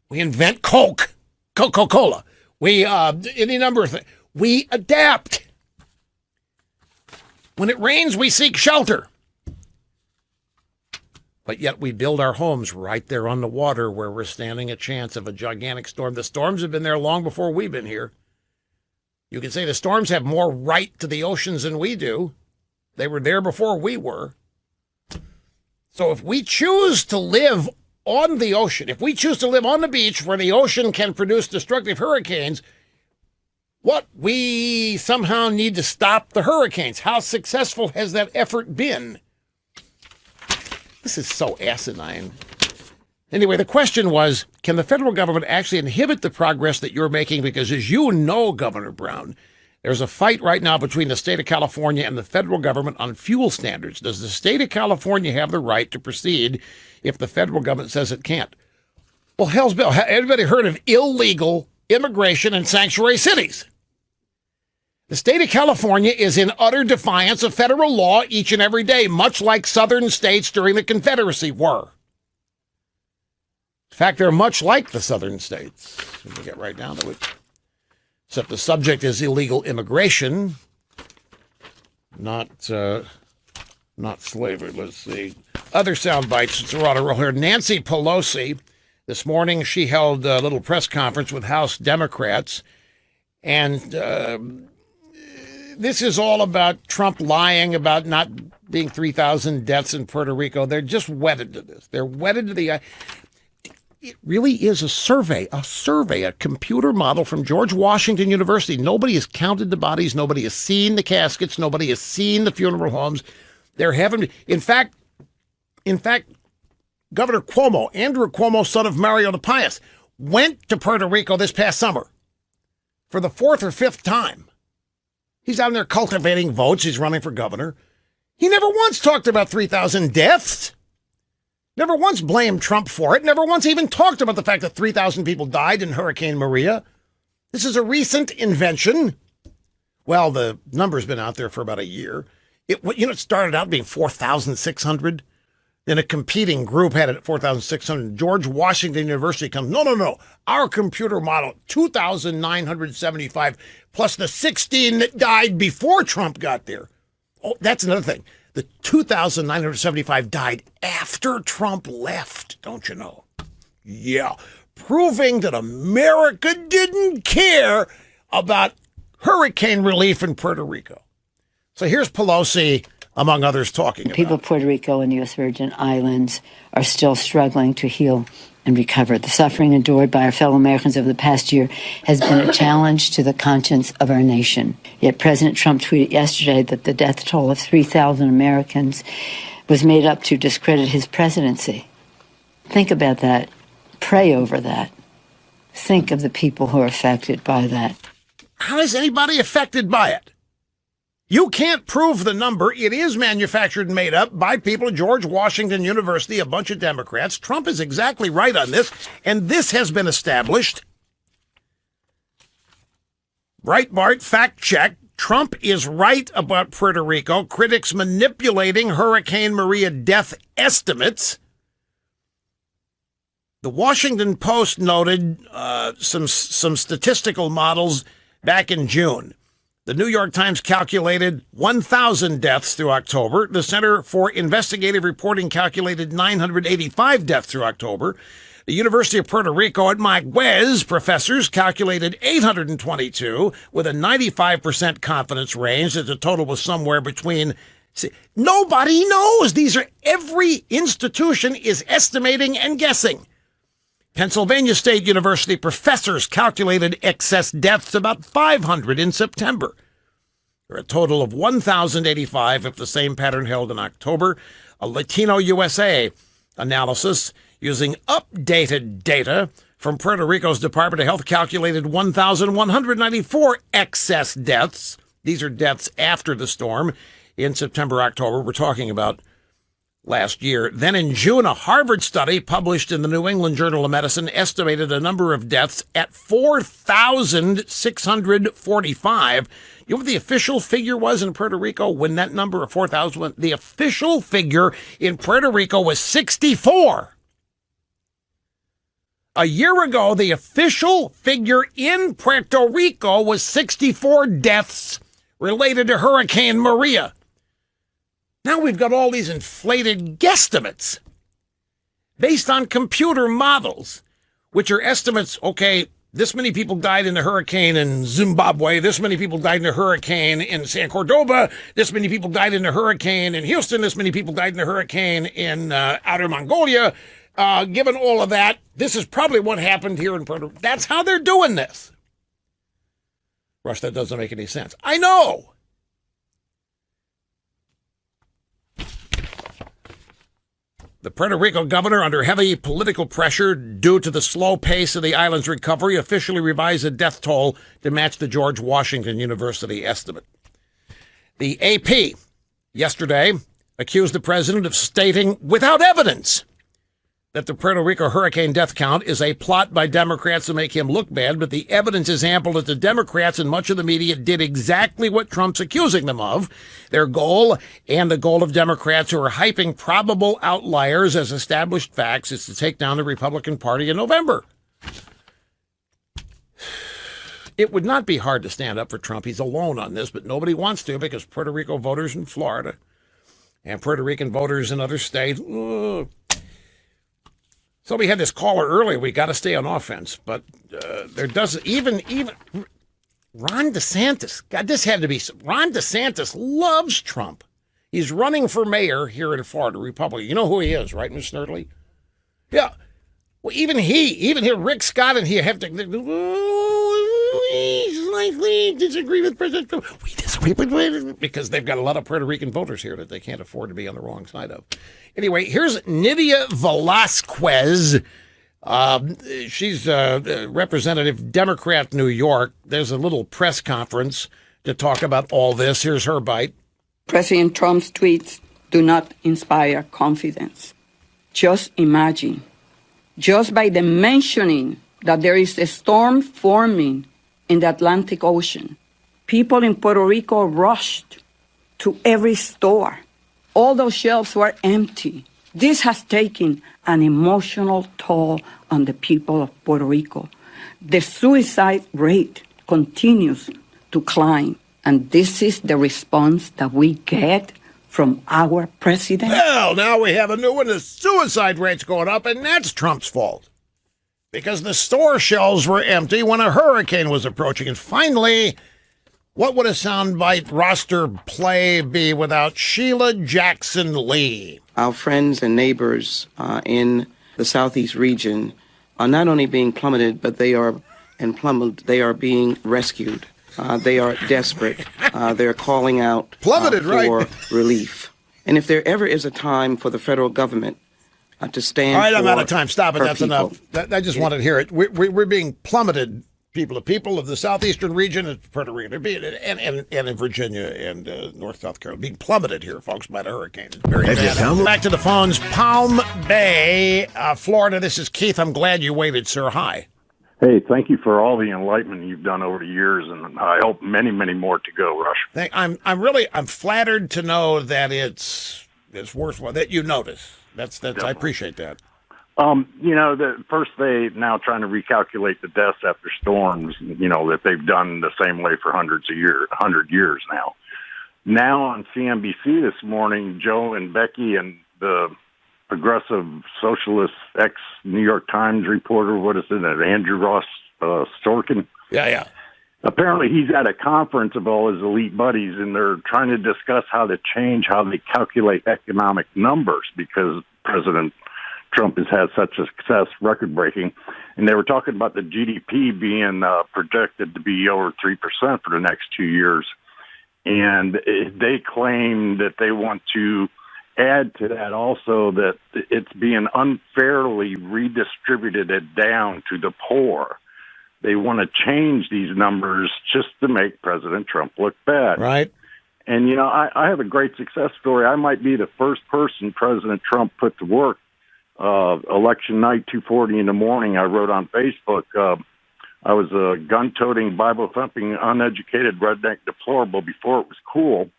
We invent Coke, Coca-Cola. We, any number of things. We adapt. When it rains, we seek shelter. But yet we build our homes right there on the water where we're standing a chance of a gigantic storm. The storms have been there long before we've been here. You can say the storms have more right to the oceans than we do. They were there before we were. So if we choose to live on the ocean, if we choose to live on the beach where the ocean can produce destructive hurricanes, we somehow need to stop the hurricanes. How successful has that effort been? This is so asinine. Anyway, the question was, can the federal government actually inhibit the progress that you're making? Because as you know, Governor Brown, there's a fight right now between the state of California and the federal government on fuel standards. Does the state of California have the right to proceed if the federal government says it can't? Well, hell's bell. Everybody heard of illegal immigration in sanctuary cities? The state of California is in utter defiance of federal law each and every day, much like southern states during the Confederacy were. In fact, they're much like the southern states. We'll get right down to it. Except the subject is illegal immigration, not slavery. Let's see. Other sound bites. It's a lot of roll here. Nancy Pelosi, this morning, she held a little press conference with House Democrats, and this is all about Trump lying about not being 3,000 deaths in Puerto Rico. They're just wedded to this. They're wedded to the... It really is a survey, a computer model from George Washington University. Nobody has counted the bodies. Nobody has seen the caskets. Nobody has seen the funeral homes. There haven't... In fact, Governor Cuomo, Andrew Cuomo, son of Mario the Pious, went to Puerto Rico this past summer for the fourth or fifth time. He's out there cultivating votes. He's running for governor. He never once talked about 3,000 deaths. Never once blamed Trump for it. Never once even talked about the fact that 3,000 people died in Hurricane Maria. This is a recent invention. Well, the number's been out there for about a year. It started out being 4,600. Then a competing group had it at 4,600. George Washington University comes, no. Our computer model, 2,975, plus the 16 that died before Trump got there. Oh, that's another thing. The 2,975 died after Trump left, don't you know? Yeah, proving that America didn't care about hurricane relief in Puerto Rico. So here's Pelosi, among others, talking about people of Puerto Rico and the U.S. Virgin Islands are still struggling to heal and recover. The suffering endured by our fellow Americans over the past year has been a challenge to the conscience of our nation. Yet President Trump tweeted yesterday that the death toll of 3,000 Americans was made up to discredit his presidency. Think about that. Pray over that. Think of the people who are affected by that. How is anybody affected by it? You can't prove the number. It is manufactured and made up by people at George Washington University, a bunch of Democrats. Trump is exactly right on this, and this has been established. Breitbart fact check. Trump is right about Puerto Rico. Critics manipulating Hurricane Maria death estimates. The Washington Post noted some statistical models back in June. The New York Times calculated 1,000 deaths through October. The Center for Investigative Reporting calculated 985 deaths through October. The University of Puerto Rico at Mayagüez professors calculated 822 with a 95% confidence range that the total was somewhere between. Nobody knows. Every institution is estimating and guessing. Pennsylvania State University professors calculated excess deaths about 500 in September. There are a total of 1,085 if the same pattern held in October. A Latino USA analysis using updated data from Puerto Rico's Department of Health calculated 1,194 excess deaths. These are deaths after the storm in September, October. We're talking about last year. Then in June, a Harvard study published in the New England Journal of Medicine estimated the number of deaths at 4,645. You know what the official figure was in Puerto Rico when that number of 4,000 went? The official figure in Puerto Rico was 64. A year ago, the official figure in Puerto Rico was 64 deaths related to Hurricane Maria. Now we've got all these inflated guesstimates based on computer models, which are estimates. Okay, this many people died in the hurricane in Zimbabwe. This many people died in the hurricane in San Cordoba. This many people died in the hurricane in Houston. This many people died in the hurricane in Outer Mongolia. Given all of that, this is probably what happened here in Puerto Rico. That's how they're doing this. Rush, that doesn't make any sense. I know. The Puerto Rico governor, under heavy political pressure due to the slow pace of the island's recovery, officially revised the death toll to match the George Washington University estimate. The AP yesterday accused the president of stating without evidence that the Puerto Rico hurricane death count is a plot by Democrats to make him look bad, but the evidence is ample that the Democrats and much of the media did exactly what Trump's accusing them of. Their goal, and the goal of Democrats who are hyping probable outliers as established facts, is to take down the Republican Party in November. It would not be hard to stand up for Trump. He's alone on this, but nobody wants to because Puerto Rico voters in Florida and Puerto Rican voters in other states. So we had this caller earlier. We got to stay on offense, but there doesn't even Ron DeSantis. God, this had to be Ron DeSantis loves Trump. He's running for mayor here in Florida, Republican. You know who he is, right, Ms. Snerdley? Yeah. Well, even here, Rick Scott and he have to. We slightly disagree with President Trump. We disagree with because they've got a lot of Puerto Rican voters here that they can't afford to be on the wrong side of. Anyway, here's Nydia Velázquez She's Representative Democrat New York. There's a little press conference to talk about all this. Here's her bite. President Trump's tweets do not inspire confidence. Just imagine, just by the mentioning that there is a storm forming in the Atlantic Ocean, people in Puerto Rico rushed to every store. All those shelves were empty. This has taken an emotional toll on the people of Puerto Rico. The suicide rate continues to climb, and this is the response that we get from our president. Well, now we have a new one. The suicide rate's going up, and that's Trump's fault. Because the store shelves were empty when a hurricane was approaching. And finally, what would a soundbite roster play be without Sheila Jackson Lee? Our friends and neighbors in the Southeast region are not only being plummeted, but they are being rescued. They are desperate. They're calling out for relief. And if there ever is a time for the federal government to stand all right, for I'm out of time. Stop it. That's people, enough. I just wanted to hear it. We're being plummeted. People of the southeastern region of Puerto Rico, and in Virginia and South Carolina, being plummeted here, folks, by the hurricane. It's very bad. Back to the phones. Palm Bay, Florida. This is Keith. I'm glad you waited, sir. Hi. Hey, thank you for all the enlightenment you've done over the years, and I hope many, many more to go, Rush. I'm flattered to know that it's worthwhile that you notice. That's I appreciate that. The first they now trying to recalculate the deaths after storms, that they've done the same way for 100 years now. Now on CNBC this morning, Joe and Becky and the progressive socialist ex-New York Times reporter, Andrew Ross Sorkin? Yeah. Apparently he's at a conference of all his elite buddies, and they're trying to discuss how to change how they calculate economic numbers because President Trump has had such a success, record-breaking. And they were talking about the GDP being projected to be over 3% for the next 2 years. And they claim that they want to add to that also that it's being unfairly redistributed down to the poor. They want to change these numbers just to make President Trump look bad. Right. And, I have a great success story. I might be the first person President Trump put to work. Election night, 2:40 in the morning, I wrote on Facebook, I was a gun-toting, Bible-thumping, uneducated redneck deplorable before it was cool.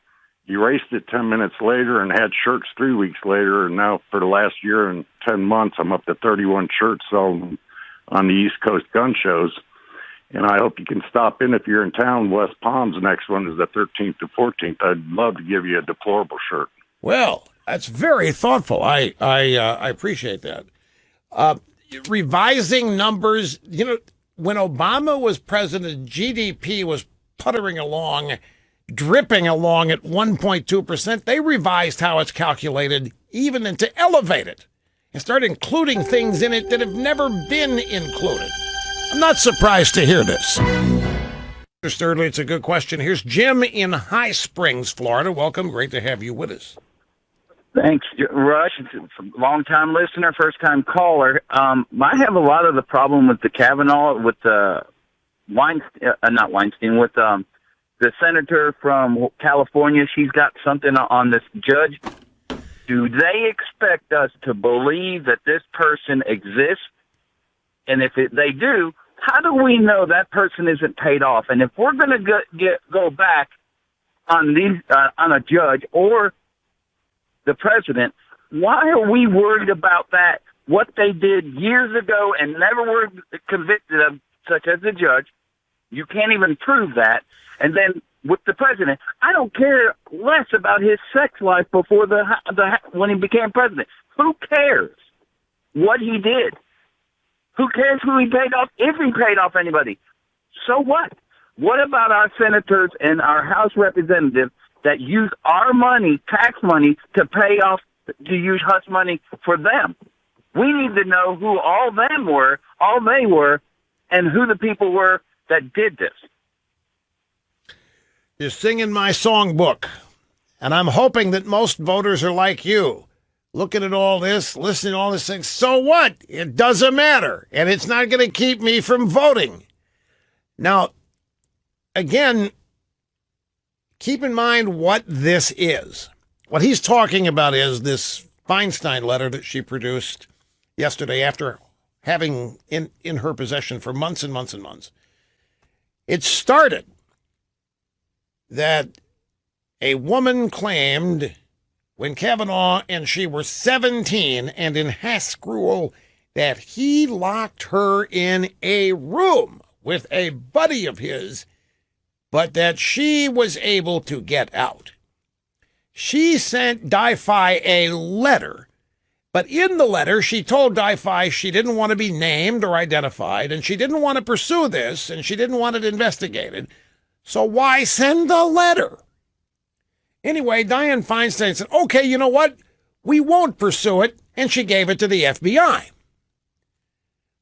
Erased it 10 minutes later and had shirts 3 weeks later. And now for the last year and 10 months, I'm up to 31 shirts sold on the East Coast gun shows. And I hope you can stop in if you're in town. West Palm's next one is the 13th to 14th. I'd love to give you a deplorable shirt. Well, that's very thoughtful. I appreciate that. Revising numbers, when Obama was president, GDP was puttering along, dripping along at 1.2%. They revised how it's calculated, even and to elevate it, and start including things in it that have never been included. I'm not surprised to hear this. Thirdly, it's a good question. Here's Jim in High Springs, Florida. Welcome. Great to have you with us. Thanks, Rush. It's a long-time listener, first-time caller. I have a lot of the problem with the Kavanaugh, with not Weinstein, with the senator from California. She's got something on this judge. Do they expect us to believe that this person exists? And if they do, how do we know that person isn't paid off? And if we're going to go back on on a judge or the president, why are we worried about that? What they did years ago and never were convicted of, such as the judge, you can't even prove that. And then with the president, I don't care less about his sex life before when he became president. Who cares what he did? Who cares who he paid off, if he paid off anybody? So what? What about our senators and our House representatives that use our money, tax money, to pay off, to use hush money for them? We need to know who all they were, and who the people were that did this. You're singing my songbook, and I'm hoping that most voters are like you. looking at all this, listening to all this thing. So what? It doesn't matter. And it's not going to keep me from voting. Now, again, keep in mind what this is. What he's talking about is this Feinstein letter that she produced yesterday after having in her possession for months and months and months. It started that a woman claimed when Kavanaugh and she were 17 and in high school that he locked her in a room with a buddy of his, but that she was able to get out. She sent Di-Fi a letter, but in the letter she told Di-Fi she didn't want to be named or identified, and she didn't want to pursue this, and she didn't want it investigated. So why send a letter? Anyway, Dianne Feinstein said, okay, you know what? We won't pursue it, and she gave it to the FBI.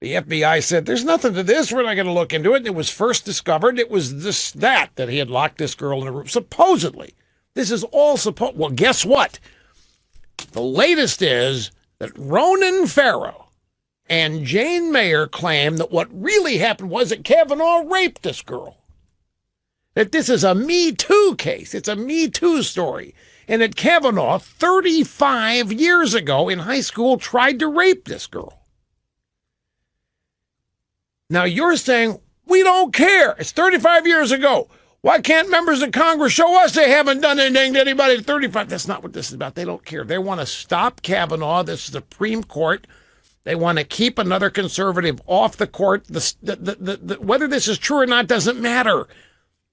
The FBI said, there's nothing to this. We're not going to look into it. It was first discovered. It was that he had locked this girl in a room. Supposedly. This is all supposed. Well, guess what? The latest is that Ronan Farrow and Jane Mayer claim that what really happened was that Kavanaugh raped this girl. That this is a Me Too case. It's a Me Too story. And that Kavanaugh, 35 years ago in high school, tried to rape this girl. Now you're saying, we don't care. It's 35 years ago. Why can't members of Congress show us they haven't done anything to anybody at 35? That's not what this is about. They don't care. They want to stop Kavanaugh, the Supreme Court. They want to keep another conservative off the court. Whether this is true or not doesn't matter.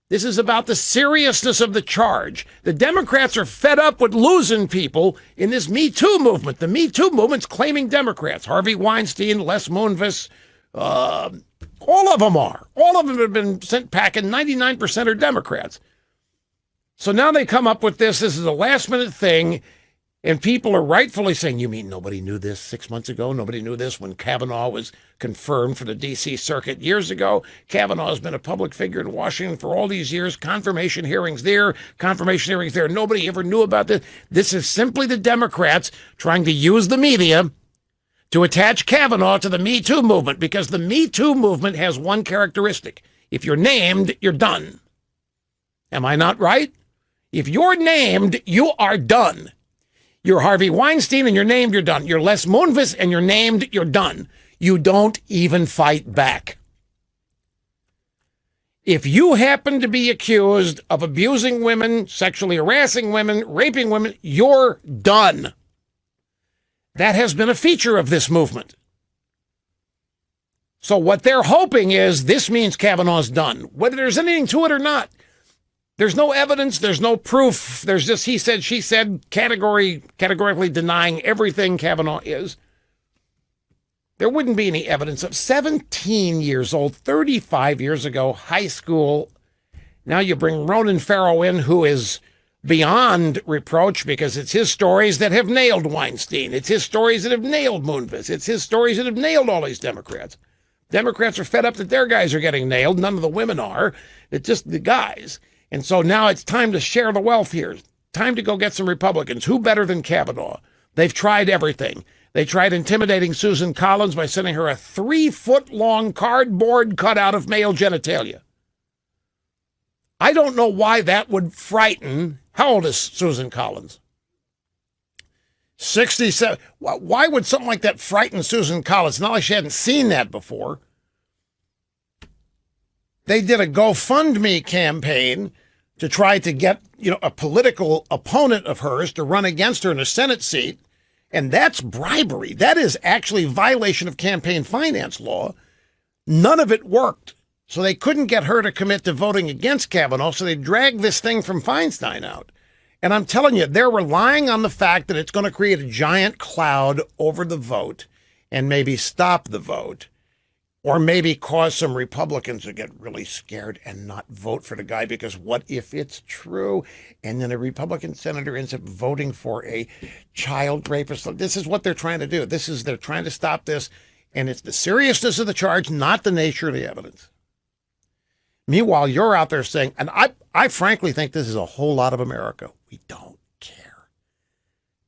This is about the seriousness of the charge. The Democrats are fed up with losing people in this Me Too movement. The Me Too movement's claiming Democrats. Harvey Weinstein, Les Moonves, all of them are. All of them have been sent packing. 99% are Democrats. So now they come up with this. This is a last-minute thing, and people are rightfully saying, you mean nobody knew this 6 months ago? Nobody knew this when Kavanaugh was confirmed for the D.C. Circuit years ago? Kavanaugh has been a public figure in Washington for all these years. Confirmation hearings there, confirmation hearings there. Nobody ever knew about this. This is simply the Democrats trying to use the media to attach Kavanaugh to the Me Too movement, because the Me Too movement has one characteristic. If you're named, you're done. Am I not right? If you're named, you are done. You're Harvey Weinstein and you're named, you're done. You're Les Moonves and you're named, you're done. You don't even fight back. If you happen to be accused of abusing women, sexually harassing women, raping women, you're done. That has been a feature of this movement. So what they're hoping is this means Kavanaugh's done. Whether there's anything to it or not, there's no evidence, there's no proof. There's just he said, she said, categorically denying everything Kavanaugh is. There wouldn't be any evidence of 17 years old, 35 years ago, high school. Now you bring Ronan Farrow in, who is beyond reproach because it's his stories that have nailed Weinstein. It's his stories that have nailed Moonves. It's his stories that have nailed all these Democrats. Democrats are fed up that their guys are getting nailed. None of the women are. It's just the guys. And so now it's time to share the wealth here. Time to go get some Republicans. Who better than Kavanaugh? They've tried everything. They tried intimidating Susan Collins by sending her a 3-foot-long cardboard cutout of male genitalia. I don't know why that would frighten. How old is Susan Collins? 67. Why would something like that frighten Susan Collins? Not like she hadn't seen that before. They did a GoFundMe campaign to try to get, a political opponent of hers to run against her in a Senate seat. And that's bribery. That is actually violation of campaign finance law. None of it worked. So they couldn't get her to commit to voting against Kavanaugh, so they dragged this thing from Feinstein out. And I'm telling you, they're relying on the fact that it's going to create a giant cloud over the vote and maybe stop the vote, or maybe cause some Republicans to get really scared and not vote for the guy, because what if it's true? And then a Republican senator ends up voting for a child rapist. This is what they're trying to do. They're trying to stop this, and it's the seriousness of the charge, not the nature of the evidence. Meanwhile, you're out there saying, and I frankly think this is a whole lot of America. We don't care.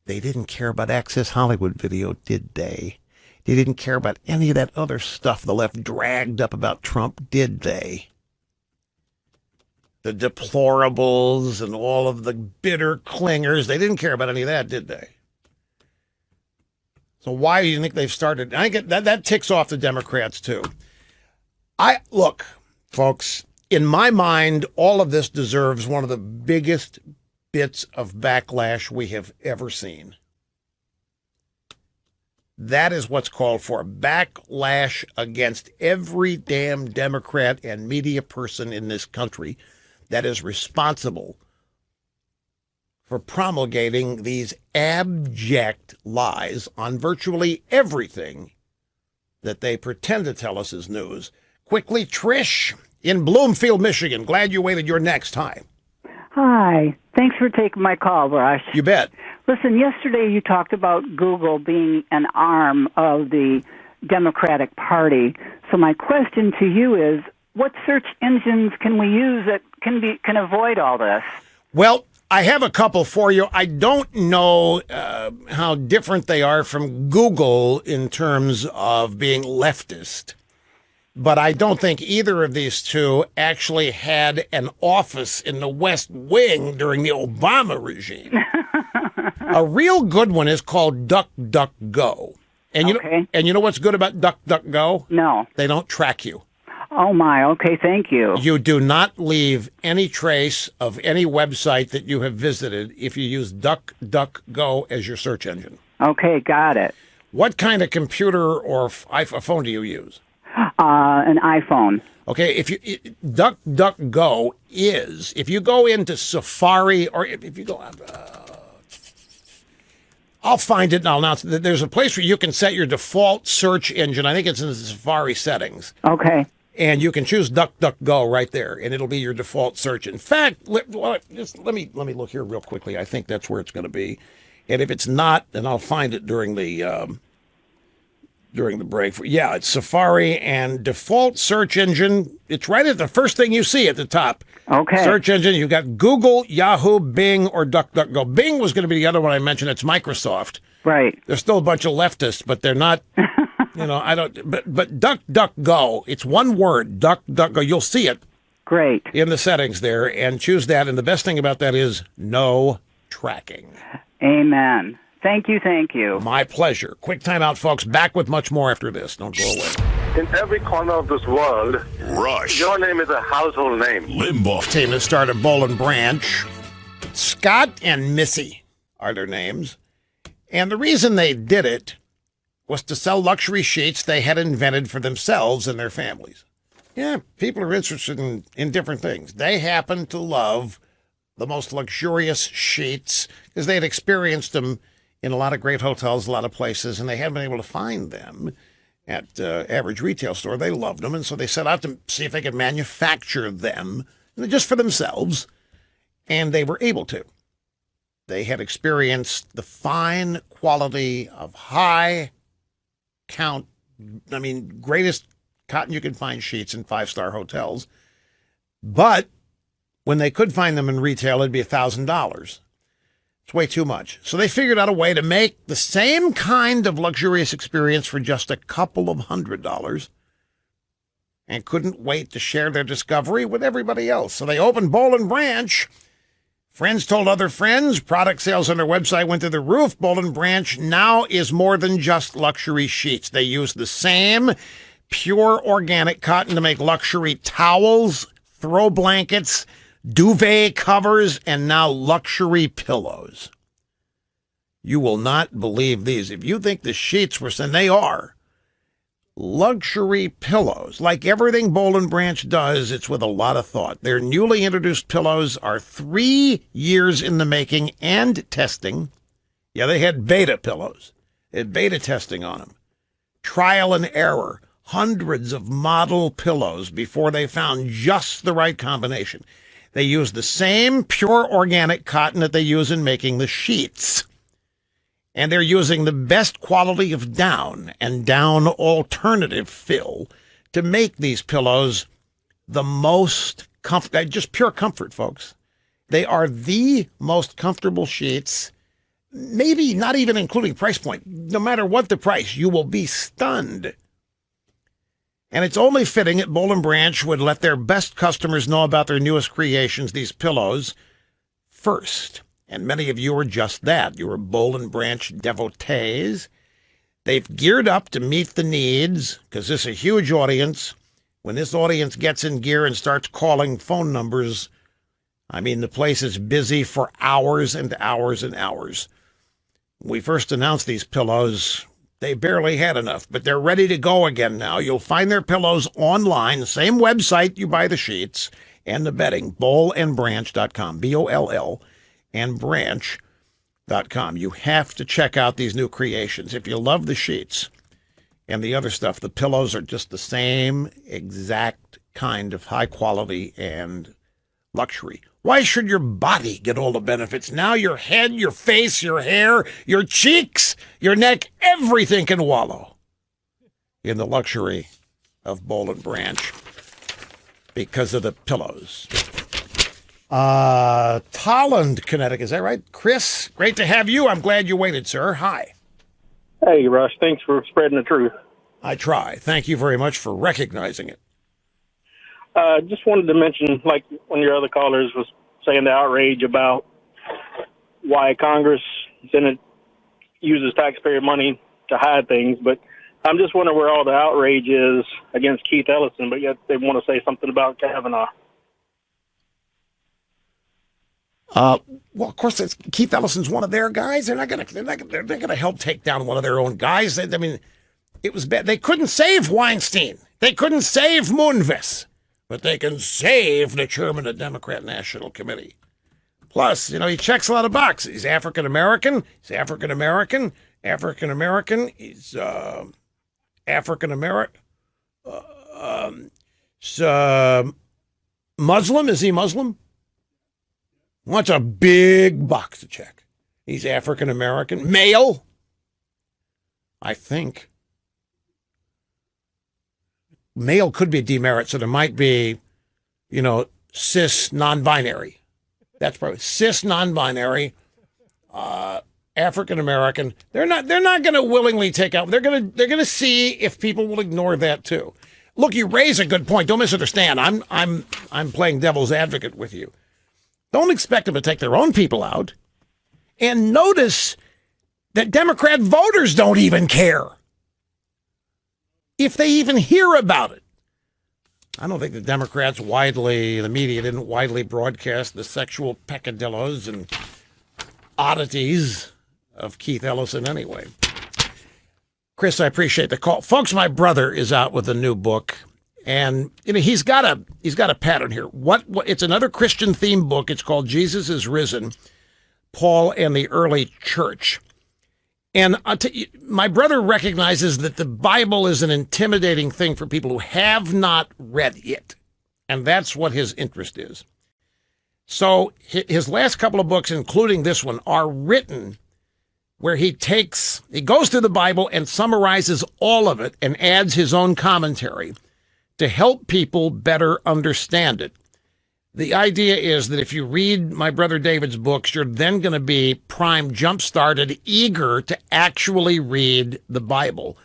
They didn't care about Access Hollywood video, did they? They didn't care about any of that other stuff the left dragged up about Trump, did they? The deplorables and all of the bitter clingers, they didn't care about any of that, did they? So why do you think they've started? I get that ticks off the Democrats, too. Look, folks, in my mind, all of this deserves one of the biggest bits of backlash we have ever seen. That is what's called for. Backlash against every damn Democrat and media person in this country that is responsible for promulgating these abject lies on virtually everything that they pretend to tell us is news. Quickly, Trish in Bloomfield, Michigan. Glad you waited. You're next. Hi. Hi. Thanks for taking my call, Rush. You bet. Listen, yesterday you talked about Google being an arm of the Democratic Party. So my question to you is, what search engines can we use that can avoid all this? Well, I have a couple for you. I don't know how different they are from Google in terms of being leftist. But I don't think either of these two actually had an office in the West Wing during the Obama regime. A real good one is called DuckDuckGo. And you know what's good about DuckDuckGo? No. They don't track you. Oh, my. Okay, thank you. You do not leave any trace of any website that you have visited if you use DuckDuckGo as your search engine. Okay, got it. What kind of computer or phone do you use? An iPhone. Okay, DuckDuckGo is, if you go into Safari, or if you go, I'll find it and I'll announce it. There's a place where you can set your default search engine. I think it's in the Safari settings. Okay. And you can choose DuckDuckGo right there, and it'll be your default search. In fact, let me look here real quickly. I think that's where it's going to be. And if it's not, then I'll find it during the break. Yeah, it's Safari and default search engine. It's right at the first thing you see at the top. Okay. Search engine. You've got Google, Yahoo, Bing, or DuckDuckGo. Bing was going to be the other one I mentioned. It's Microsoft. Right. There's still a bunch of leftists, but they're not. I don't. But DuckDuckGo. It's one word. DuckDuckGo. You'll see it. Great. In the settings there, and choose that. And the best thing about that is no tracking. Amen. Thank you. My pleasure. Quick time out, folks. Back with much more after this. Don't go away. In every corner of this world, Rush. Your name is a household name. Limbaugh. Team that started Boll and Branch. Scott and Missy are their names. And the reason they did it was to sell luxury sheets they had invented for themselves and their families. Yeah, people are interested in different things. They happen to love the most luxurious sheets because they had experienced them in a lot of great hotels, a lot of places, and they hadn't been able to find them at average retail store. They loved them, and so they set out to see if they could manufacture them just for themselves, and they were able to. They had experienced the fine quality of greatest cotton you could find sheets in five-star hotels, but when they could find them in retail, it'd be $1,000. It's way too much. So they figured out a way to make the same kind of luxurious experience for just a couple of $100 and couldn't wait to share their discovery with everybody else. So they opened Boll and Branch. Friends told other friends. Product sales on their website went through the roof. Boll and Branch now is more than just luxury sheets. They use the same pure organic cotton to make luxury towels, throw blankets, duvet covers, and now luxury pillows. You will not believe these. If you think the sheets were, and they are, luxury pillows. Like everything Boll and Branch does, it's with a lot of thought. Their newly introduced pillows are 3 years in the making and testing. Yeah, they had beta pillows. They had beta testing on them. Trial and error. Hundreds of model pillows before they found just the right combination. They use the same pure organic cotton that they use in making the sheets. And they're using the best quality of down and down alternative fill to make these pillows the most comfortable, just pure comfort, folks. They are the most comfortable sheets maybe not even including price point. No matter what the price, you will be stunned. And it's only fitting that Boll and Branch would let their best customers know about their newest creations, these pillows, first. And many of you are just that. You are Boll and Branch devotees. They've geared up to meet the needs, because this is a huge audience. When this audience gets in gear and starts calling phone numbers, I mean, the place is busy for hours and hours and hours. When we first announced these pillows, they barely had enough, but they're ready to go again now. You'll find their pillows online, the same website you buy the sheets and the bedding, bollandbranch.com, B-O-L-L, and branch.com. You have to check out these new creations. If you love the sheets and the other stuff, the pillows are just the same exact kind of high quality and luxury. Why should your body get all the benefits? Now your head, your face, your hair, your cheeks, your neck, everything can wallow in the luxury of Boll and Branch because of the pillows. Tolland, Connecticut, is that right? Chris, great to have you. I'm glad you waited, sir. Hi. Hey, Rush. Thanks for spreading the truth. I try. Thank you very much for recognizing it. Just wanted to mention, like one of your other callers was saying, the outrage about why Congress Senate uses taxpayer money to hide things. But I'm just wondering where all the outrage is against Keith Ellison, but yet they want to say something about Kavanaugh. Well, of course, Keith Ellison's one of their guys. They're not going to help take down one of their own guys. I mean, it was bad. They couldn't save Weinstein. They couldn't save Moonves. But they can save the chairman of the Democrat National Committee. Plus, he checks a lot of boxes. He's African-American. He's African-American. African-American. He's African-American. Muslim. Is he Muslim? Wants a big box to check. He's African-American. Male. I think. Male could be a demerit, so there might be, cis non-binary. That's probably cis non-binary, African American. They're not going to willingly take out. They're going to see if people will ignore that too. Look, you raise a good point. Don't misunderstand. I'm playing devil's advocate with you. Don't expect them to take their own people out. And notice that Democrat voters don't even care if they even hear about it. I don't think the Democrats the media didn't widely broadcast the sexual peccadillos and oddities of Keith Ellison anyway. Chris, I appreciate the call. Folks, my brother is out with a new book, and he's got a pattern here. What it's another Christian themed book. It's called Jesus is Risen, Paul and the Early Church. And my brother recognizes that the Bible is an intimidating thing for people who have not read it. And that's what his interest is. So his last couple of books, including this one, are written where he goes through the Bible and summarizes all of it and adds his own commentary to help people better understand it. The idea is that if you read my brother David's books, you're then going to be primed, jump-started, eager to actually read the Bible.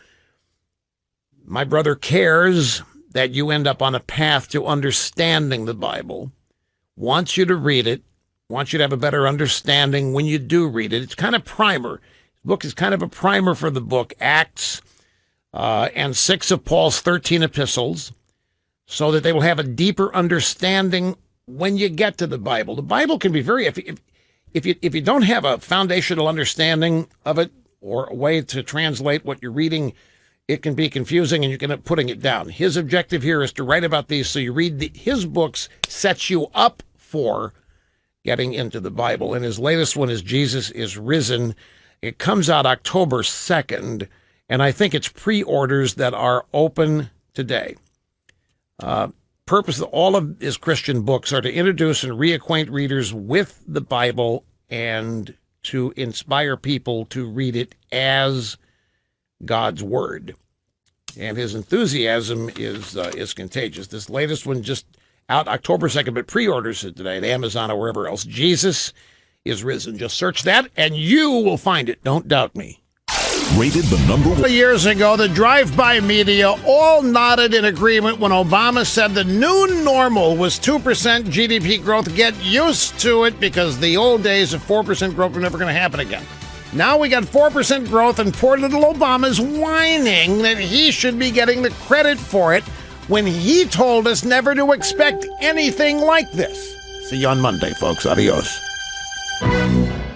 My brother cares that you end up on a path to understanding the Bible, wants you to read it, wants you to have a better understanding when you do read it. It's kind of primer. The book is kind of a primer for the book, Acts and 6 of Paul's 13 epistles, so that they will have a deeper understanding when you get to the Bible. The Bible can be very, if you don't have a foundational understanding of it or a way to translate what you're reading, it can be confusing and you can end up putting it down. His objective here is to write about these so you read his books sets you up for getting into the Bible. And his latest one is Jesus is Risen. It comes out October 2nd, and I think it's pre-orders that are open today. Purpose of all of his Christian books are to introduce and reacquaint readers with the Bible and to inspire people to read it as God's Word. And his enthusiasm is contagious. This latest one just out October 2nd, but pre-orders it today at Amazon or wherever else. Jesus is risen. Just search that and you will find it. Don't doubt me. Rated the number one. Years ago, the drive-by media all nodded in agreement when Obama said the new normal was 2% GDP growth. Get used to it, because the old days of 4% growth were never going to happen again. Now we got 4% growth, and poor little Obama's whining that he should be getting the credit for it when he told us never to expect anything like this. See you on Monday, folks. Adios.